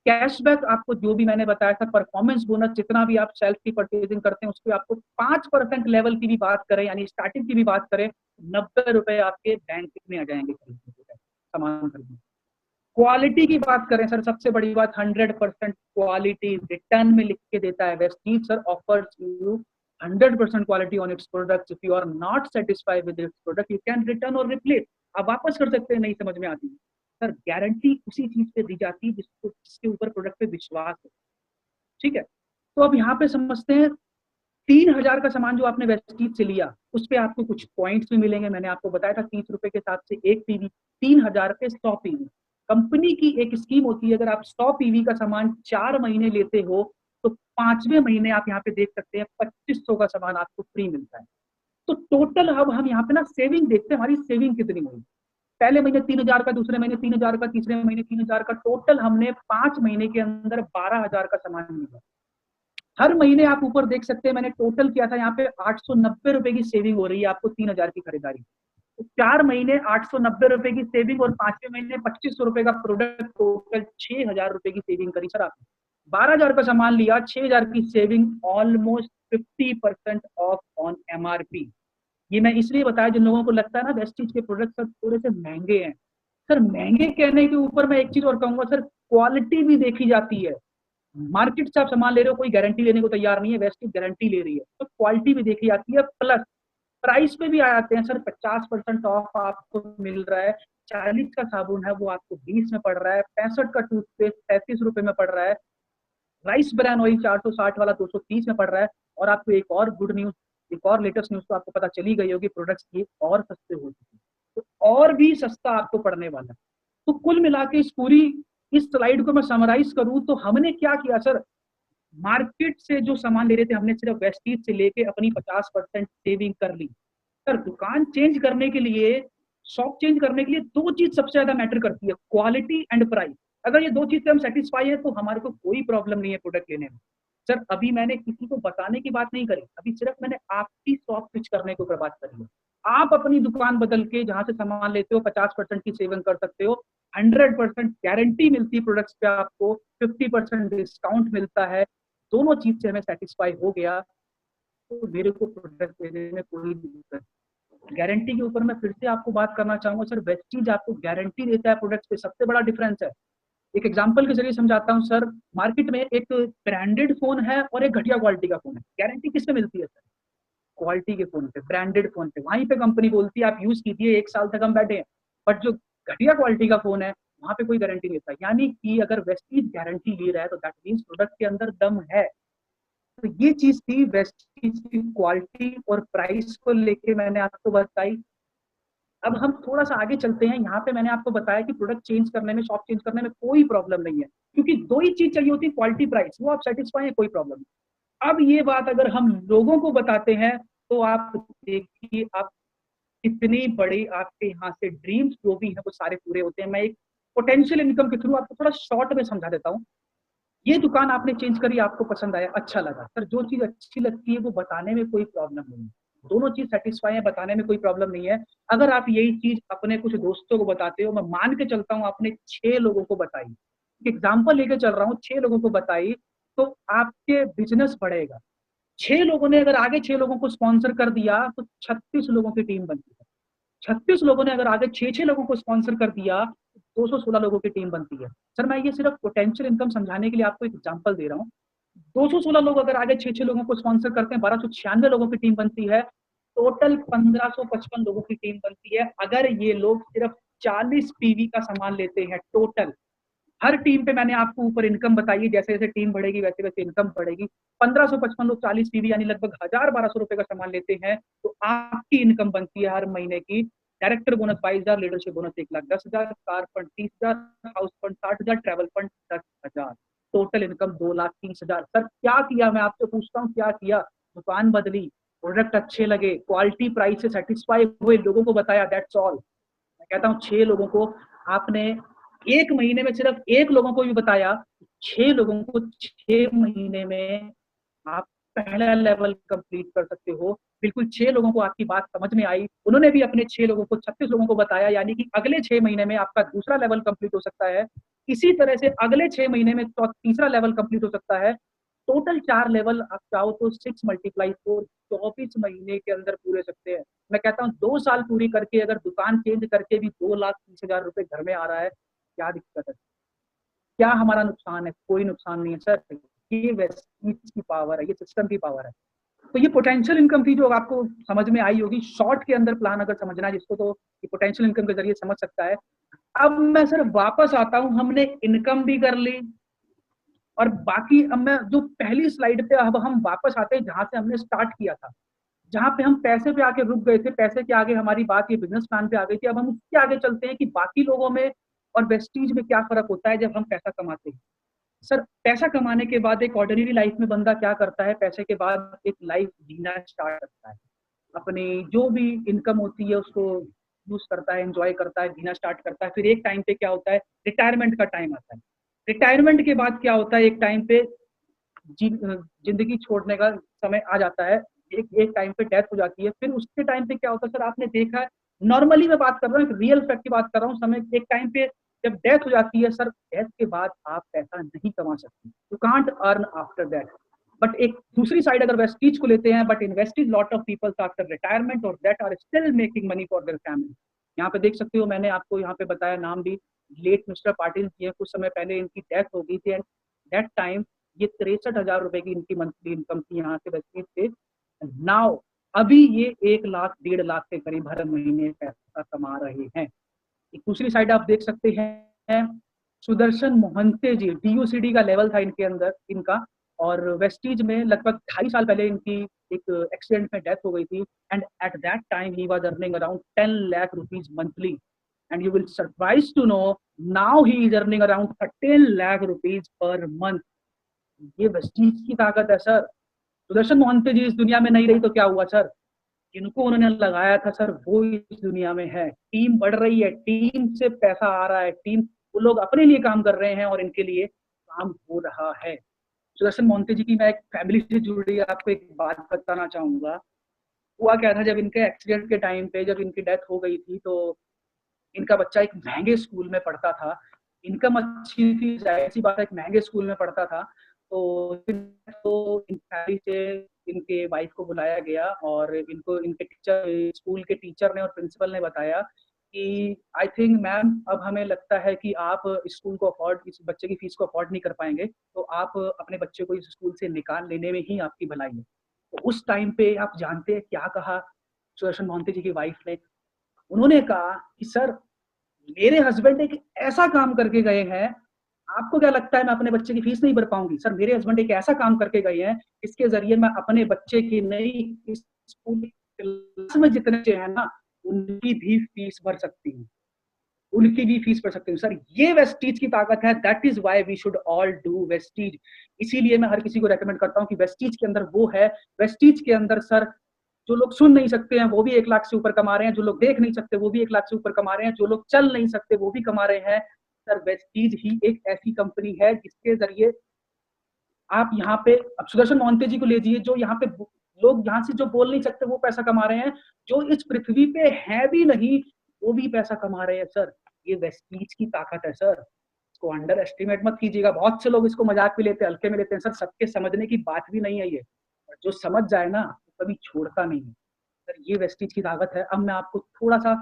कैशबैक आपको जो भी मैंने बताया था, परफॉर्मेंस बोनस जितना भी आप सेल्फ की परचेजिंग करते हैं उस पर आपको 5% लेवल की भी बात करें, यानी स्टार्टिंग की भी बात करें, 90 रुपए आपके बैंक में आ जाएंगे सामान खरीदने। क्वालिटी की बात करें सर, सबसे बड़ी बात 100% क्वालिटी रिटर्न में लिख के देता है Vestige sir, offers you 100% quality on its product. If you are not satisfied with its product you can return और रिप्लेस, आप वापस कर सकते हैं नहीं समझ में आती है। सर गारंटी उसी चीज पे दी जाती है जिसके ऊपर प्रोडक्ट पे विश्वास है, ठीक है। तो अब यहाँ पे समझते हैं, 3000 का सामान जो आपने वेस्टीज से लिया उस पे आपको कुछ पॉइंट्स भी मिलेंगे। मैंने आपको बताया था 30 रुपए के हिसाब से 1 पीवी, 3000 पे 100 पीवी। कंपनी की एक स्कीम होती है, अगर आप 100 पीवी का सामान 4 महीने लेते हो तो 5वें महीने आप यहाँ पे देख सकते हैं 2500 का सामान आपको फ्री मिलता है। तो टोटल अब हम यहाँ पे ना सेविंग देखते हैं, हमारी सेविंग कितनी हुई। पहले महीने 3000 का, दूसरे महीने 3000 का, तीसरे महीने 3000 का, टोटल हमने 5 महीने के अंदर 12,000 का सामान लिया। हर महीने आप ऊपर देख सकते हैं मैंने टोटल किया था यहाँ पे 890 रुपए की सेविंग हो रही है आपको 3000 की खरीदारी। तो 4 महीने 890 रुपए की सेविंग और 5वें महीने 2500 रुपए का प्रोडक्ट, टोटल 6000 रुपए की सेविंग करी सर आपने। 12,000 का सामान लिया, 6000 की saving, almost 50% of on MRP. ये मैं इसलिए बताया जिन लोगों को लगता है ना वेस्टीज के प्रोडक्ट सर थोड़े से महंगे हैं। सर महंगे कहने के ऊपर मैं एक चीज और कहूंगा सर, क्वालिटी भी देखी जाती है। मार्केट से आप सामान ले रहे हो, कोई गारंटी लेने को तैयार नहीं है, वेस्टीज गारंटी ले रही है, तो क्वालिटी भी देखी जाती है। प्लस प्राइस पे भी आ जाते हैं सर, 50% ऑफ आपको मिल रहा है। 40 का साबुन है वो आपको 20 में पड़ रहा है, 65 का टूथपेस्ट 35 रुपए में पड़ रहा है, राइस ब्रान ऑयल 460 वाला 230 में पड़ रहा है। और आपको एक और गुड न्यूज, एक और लेटेस्ट न्यूज तो आपको पता चली गई होगी, प्रोडक्ट्स की और सस्ते हो चुके हैं, तो और भी सस्ता आपको पड़ने वाला है। तो कुल मिला के इस स्लाइड को मैं समराइज करूं तो हमने क्या किया सर, मार्केट से जो सामान ले रहे थे हमने सिर्फ वेस्टीज से लेके अपनी 50% सेविंग कर ली। सर दुकान चेंज करने के लिए, शॉप चेंज करने के लिए दो चीज सबसे ज्यादा मैटर करती है, क्वालिटी एंड प्राइस। अगर ये दो चीज से हम सेटिस्फाई है तो हमारे को कोई प्रॉब्लम नहीं है प्रोडक्ट लेने में। सर अभी मैंने किसी को बताने की बात नहीं करी, अभी सिर्फ मैंने आपकी शॉप स्विच करने के ऊपर बात करी है। आप अपनी दुकान बदल के जहां से सामान लेते हो 50% की सेविंग कर सकते हो, 100% गारंटी मिलती है प्रोडक्ट्स पे आपको, 50% डिस्काउंट मिलता है। दोनों चीज से हमें सेटिस्फाई हो गया तो मेरे को प्रोडक्ट लेने में कोई दिक्कत। गारंटी के ऊपर मैं फिर से आपको बात करना चाहूंगा सर, वेस्टीज आपको गारंटी देता है प्रोडक्ट्स पे, सबसे बड़ा डिफरेंस है। एक एग्जांपल के जरिए समझाता हूँ सर, मार्केट में एक ब्रांडेड फोन है और एक घटिया क्वालिटी का फोन है, गारंटी किस पे मिलती है सर? क्वालिटी के फोन पे, ब्रांडेड फोन पे, वहीं पे कंपनी बोलती है आप यूज कीजिए 1 साल तक हम बैठे हैं। बट जो घटिया क्वालिटी का फोन है वहां पे कोई गारंटी नहीं देता। यानी कि अगर वेस्टीज गारंटी ले रहा है तो दैट मीन्स प्रोडक्ट के अंदर दम है। तो ये चीज थी वेस्टीज की क्वालिटी और प्राइस को लेके मैंने आपको बताई। अब हम थोड़ा सा आगे चलते हैं, यहाँ पे मैंने आपको बताया कि प्रोडक्ट चेंज करने में, शॉप चेंज करने में कोई प्रॉब्लम नहीं है, क्योंकि दो ही चीज चाहिए होती है, क्वालिटी प्राइस, वो आप सेटिस्फाई है कोई प्रॉब्लम नहीं। अब ये बात अगर हम लोगों को बताते हैं तो आप देखिए आप कितनी बड़ी आपके यहाँ से ड्रीम्स जो भी है वो सारे पूरे होते हैं। मैं एक पोटेंशियल इनकम के थ्रू आपको थोड़ा शॉर्ट में समझा देता हूँ। ये दुकान आपने चेंज करी, आपको पसंद आया, अच्छा लगा सर, जो चीज अच्छी लगती है वो बताने में कोई प्रॉब्लम नहीं है, दोनों चीज सेटिस्फाई है, बताने में कोई प्रॉब्लम नहीं है। अगर आप यही चीज अपने कुछ दोस्तों को बताते हो, मैं मान के चलता हूँ आपने 6 लोगों को बताई, एग्जाम्पल लेके चल रहा हूँ, 6 लोगों को बताई, तो आपके बिजनेस बढ़ेगा। 6 लोगों ने अगर आगे 6 लोगों को स्पॉन्सर कर दिया तो 36 लोगों की टीम बनती है। 36 लोगों ने अगर आगे 6 6 लोगों को स्पॉन्सर कर दिया तो 216 लोगों की टीम बनती है। सर मैं ये सिर्फ पोटेंशियल इनकम समझाने के लिए आपको एक एग्जांपल दे रहा हूँ। 216 लोग अगर आगे 6 6 लोगों को स्पॉन्सर करते हैं, 1296 लोगों की टीम बनती है, टोटल 1555 लोगों की टीम बनती है। अगर ये लोग सिर्फ 40 पीवी का सामान लेते हैं टोटल, हर टीम पे मैंने आपको ऊपर इनकम बताई है, जैसे जैसे टीम बढ़ेगी वैसे वैसे इनकम बढ़ेगी। 1555 लोग 40 पीवी यानी लगभग 1000 1200 रुपए का सामान लेते हैं, तो आपकी इनकम बनती है हर महीने की, director bonus 22,000, leadership bonus 1,10,000, car fund 30,000, house fund 60,000, travel fund 10,000, total income 2,30,000। Sir क्या किया, मैं आपसे पूछता हूँ क्या किया? दुकान बदली, प्रोडक्ट अच्छे लगे, क्वालिटी प्राइस से सेटिस्फाई हुए, लोगों को बताया, दैट्स ऑल। मैं कहता हूँ 6 लोगों को आपने एक महीने में सिर्फ एक लोगों को भी बताया, 6 लोगों को 6 महीने में आप पहला लेवल कंप्लीट कर सकते हो। बिल्कुल 6 लोगों को आपकी बात समझ में आई, उन्होंने भी अपने 6 लोगों को 36 लोगों को बताया, यानी कि अगले 6 महीने में आपका दूसरा लेवल कंप्लीट हो सकता है। इसी तरह से अगले 6 महीने में तो तीसरा लेवल कंप्लीट हो सकता है। टोटल 4 लेवल आप चाहो तो 6 मल्टीप्लाई 4 24 महीने के अंदर पूरे सकते हैं। मैं कहता हूँ 2 साल पूरी करके अगर दुकान चेंज करके भी 2,30,000 रुपए घर में आ रहा है, क्या दिक्कत है? क्या हमारा नुकसान है? कोई नुकसान नहीं है सर। ये वेस्टीज की पावर है, ये सिस्टम की पावर है। तो ये पोटेंशियल इनकम थी जो आपको समझ में आई होगी। शॉर्ट के अंदर प्लान अगर समझना है जिसको, तो ये पोटेंशियल इनकम के जरिए समझ सकता है। अब मैं सर वापस आता हूँ, हमने इनकम भी कर ली और बाकी अब मैं जो पहली स्लाइड पे, अब हम वापस आते हैं जहां से हमने स्टार्ट किया था, जहां पे हम पैसे पे आके रुक गए थे। पैसे के आगे हमारी बात ये बिजनेस प्लान पे आ गई थी। अब हम उसके आगे चलते हैं कि बाकी लोगों में और वेस्टीज में क्या फर्क होता है जब हम पैसा कमाते हैं। सर पैसा कमाने के बाद एक ऑर्डिनरी लाइफ में बंदा क्या करता है, पैसे के बाद एक लाइफ जीना स्टार्ट करता है। अपनी जो भी इनकम होती है उसको यूज करता है, एंजॉय करता है, जीना स्टार्ट करता है। फिर एक टाइम पे क्या होता है, रिटायरमेंट का टाइम आता है। रिटायरमेंट के बाद क्या होता है, एक टाइम पे जिंदगी छोड़ने का समय आ जाता है। एक एक टाइम पे डेथ हो जाती है। फिर उसके टाइम पे क्या होता है सर, आपने देखा है, नॉर्मली मैं बात कर रहा हूँ, एक रियल फैक्ट की बात कर रहा हूँ। समय एक टाइम पे जब डेथ हो जाती है सर, डेथ के बाद आप पैसा नहीं कमा सकते, you can't earn after that. But एक दूसरी साइड अगर वेस्टीज को लेते हैं, but invested lot of people after retirement और that are still making money for their family. यहाँ पे देख सकते हो, मैंने आपको यहाँ पे बताया नाम भी, लेट मिस्टर पाटिल जी, कुछ समय पहले इनकी डेथ हो गई थी। एंड दैट टाइम ये 63,000 रुपए की इनकी मंथली इनकम थी यहाँ से वेस्टीज से। नाउ अभी ये 1 लाख 1.5 लाख के करीब हर महीने पैसा कमा रहे हैं। एक दूसरी साइड आप देख सकते हैं, सुदर्शन मोहंते जी, डीयूसीडी का लेवल था इनके अंदर इनका, और वेस्टीज में लगभग 2.5 साल पहले इनकी एक एक्सीडेंट में डेथ हो गई थी। And at that time he was earning around 10 lakh rupees monthly. And you will surprise to know, now he is earning around 13 lakh rupees per month. ये वेस्टीज की ताकत है सर। सुदर्शन मोहंते जी इस दुनिया में नहीं रही तो क्या हुआ सर, जिनको उन्होंने लगाया था सर वो इस दुनिया में है। टीम बढ़ रही है, टीम से पैसा आ रहा है, टीम, वो लोग अपने लिए काम कर रहे हैं और इनके लिए काम हो रहा है। सुदर्शन मोहंते जी की मैं एक फैमिली से जुड़ी आपको एक बात बताना चाहूंगा। हुआ क्या था, जब इनके एक्सीडेंट के टाइम पे जब इनकी डेथ हो गई थी, तो इनका बच्चा एक महंगे स्कूल में पढ़ता था। इनकम अच्छी थी, जाहिर सी बात है, एक महंगे स्कूल में पढ़ता था। तो इन फैमिली से इनके वाइफ को बुलाया गया और इनको इनके टीचर, स्कूल के टीचर ने और प्रिंसिपल ने बताया कि आई थिंक मैम, अब हमें लगता है कि आप स्कूल को अफोर्ड, इस बच्चे की फीस को अफोर्ड नहीं कर पाएंगे, तो आप अपने बच्चे को इस स्कूल से निकाल लेने में ही आपकी भलाई है। तो उस टाइम पे आप जानते हैं क्या कहा सुदर्शन मोहंती जी की वाइफ ने? उन्होंने कहा कि सर, मेरे हस्बैंड एक ऐसा काम करके गए हैं, आपको क्या लगता है मैं अपने बच्चे की फीस नहीं भर पाऊंगी? सर मेरे हस्बैंड एक ऐसा काम करके गए हैं, इसके जरिए मैं अपने बच्चे की नई स्कूल क्लास में जितने बच्चे हैं ना, उनकी भी फीस भर सकती हूँ, उनकी भी फीस भर सकती हूँ। सर ये वेस्टीज की ताकत है। That is why we should all do Vestige. इसीलिए मैं हर किसी को रेकमेंड करता हूँ कि वेस्टीज के अंदर वो है। वेस्टीज के अंदर सर, जो लोग सुन नहीं सकते हैं वो भी 1 लाख से ऊपर कमा रहे हैं, जो लोग देख नहीं सकते वो भी 1 लाख से ऊपर कमा रहे हैं, जो लोग चल नहीं सकते वो भी कमा रहे हैं। सर वेस्टीज ही एक ऐसी कंपनी है जिसके जरिए आप यहाँ पे, अब सुदर्शन मोहंती जी को ले जाइए, जो यहाँ पे लोग यहाँ से जो बोल नहीं सकते वो पैसा कमा रहे हैं, जो इस पृथ्वी पे है भी नहीं वो भी पैसा कमा रहे हैं सर। ये वेस्टीज की ताकत है सर, इसको अंडर एस्टिमेट मत कीजिएगा। बहुत से लोग इसको मजाक भी लेते हैं, हल्के में लेते हैं। सर सबके समझने की बात भी नहीं है ये, और जो समझ जाए ना वो कभी छोड़ता नहीं है सर। ये वेस्टीज की ताकत है। अब मैं आपको थोड़ा सा,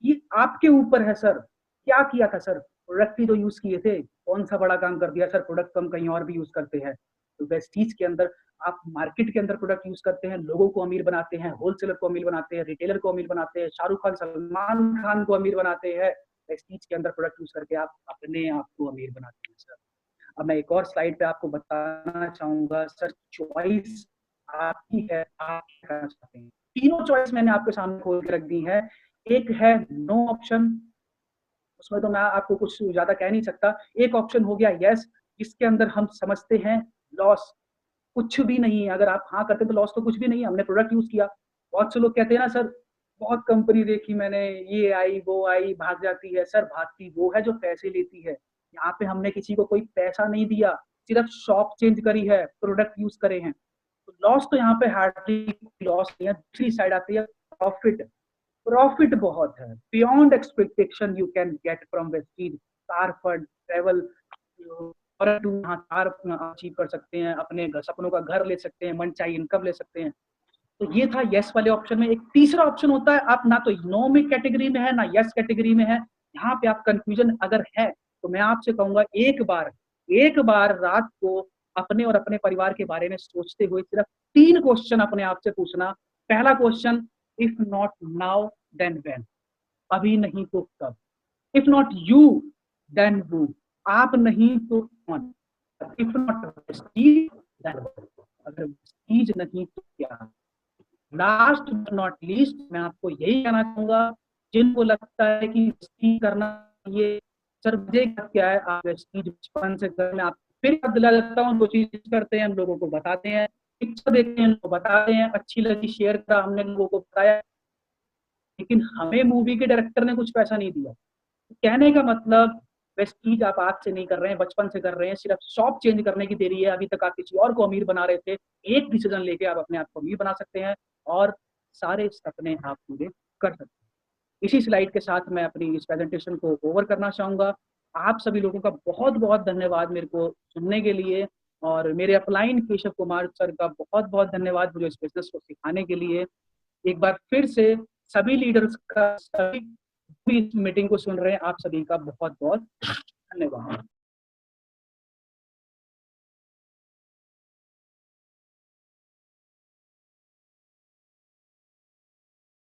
ये आपके ऊपर है सर, क्या किया था सर? प्रोडक्ट ही तो यूज किए थे, कौन सा बड़ा काम कर दिया सर? प्रोडक्ट तो हम कहीं और भी यूज करते हैं। तो वेस्टीज के अंदर आप मार्केट के अंदर प्रोडक्ट यूज करते हैं, लोगों को अमीर बनाते हैं, होलसेलर को अमीर बनाते हैं, रिटेलर को अमीर बनाते हैं, शाहरुख खान सलमान खान को अमीर बनाते हैं। वेस्टीज के अंदर प्रोडक्ट यूज करके आप अपने आप को अमीर बनाते हैं सर। अब मैं एक और स्लाइड पे आपको बताना चाहूंगा सर, चॉइस आपकी है, आप क्या करना चाहते हैं। तीनों चॉइस मैंने आपके सामने खोल के रख दी है। एक है नो ऑप्शन, उसमें तो मैं आपको कुछ ज्यादा कह नहीं सकता। एक ऑप्शन हो गया यस, जिसके अंदर हम समझते हैं लॉस कुछ भी नहीं है। अगर आप हाँ करते हैं तो लॉस तो कुछ भी नहीं है, हमने प्रोडक्ट यूज किया। बहुत से लोग कहते हैं ना सर, बहुत कंपनी देखी मैंने, ये आई वो आई, भाग जाती है। सर भागती वो है जो पैसे लेती है। यहाँ पे हमने किसी को कोई पैसा नहीं दिया, सिर्फ शॉप चेंज करी है, प्रोडक्ट यूज करे हैं। तो लॉस तो यहाँ पे हार्डली लॉस नहीं है। दूसरी साइड आती है प्रॉफिट। प्रॉफिट बहुत है, beyond expectation u can get from Vestige. Car fund, travel और यहाँ कार अचीव कर सकते हैं, अपने सपनों का घर ले सकते हैं, मन चाहिए इनकम ले सकते हैं। तो ये था यस वाले ऑप्शन में। एक तीसरा ऑप्शन होता है, आप ना तो नो में कैटेगरी में है ना यस कैटेगरी में है, यहाँ पे आप कंफ्यूजन अगर है तो मैं आपसे कहूंगा एक बार रात को अपने और अपने परिवार के बारे में सोचते हुए सिर्फ 3 क्वेश्चन अपने आप से पूछना। पहला question, if not now then when, अभी नहीं तो कब। If not you then who, आप नहीं तो कौन। इफ नॉट प्रेस्टीज देन, अगर प्रेस्टीज नहीं तो क्या। लास्ट बट नॉट लीस्ट, मैं आपको यही कहना चाहूंगा, जिनको लगता है कि स्कीम करना ये सर मुझे क्या है, आप स्कीम बचपन से करने, आप फिर याद दिला देता हूँ, जो चीज करते हैं हम लोगों को बताते हैं, पिक्चर देखते हैं लोग बताते हैं, अच्छी लगी शेयर करा हमने लोगों को बताया, लेकिन हमें मूवी के डायरेक्टर ने कुछ पैसा नहीं दिया। कहने का मतलब, वेस्टीज आप आज से नहीं कर रहे हैं, बचपन से कर रहे हैं, सिर्फ शॉप चेंज करने की देरी है। अभी तक आप किसी और को अमीर बना रहे थे, एक डिसीजन लेके आप अपने आप को अमीर बना सकते हैं और सारे सपने आप पूरे कर सकते हैं। इसी स्लाइड के साथ मैं अपनी इस प्रेजेंटेशन को ओवर करना चाहूंगा। आप सभी लोगों का बहुत बहुत धन्यवाद मेरे को सुनने के लिए, और मेरे अपलाइन केशव कुमार सर का बहुत बहुत धन्यवाद मुझे इस बिजनेस को सिखाने के लिए। एक बार फिर से सभी लीडर्स का, सभी इस मीटिंग को सुन रहे हैं, आप सभी का बहुत बहुत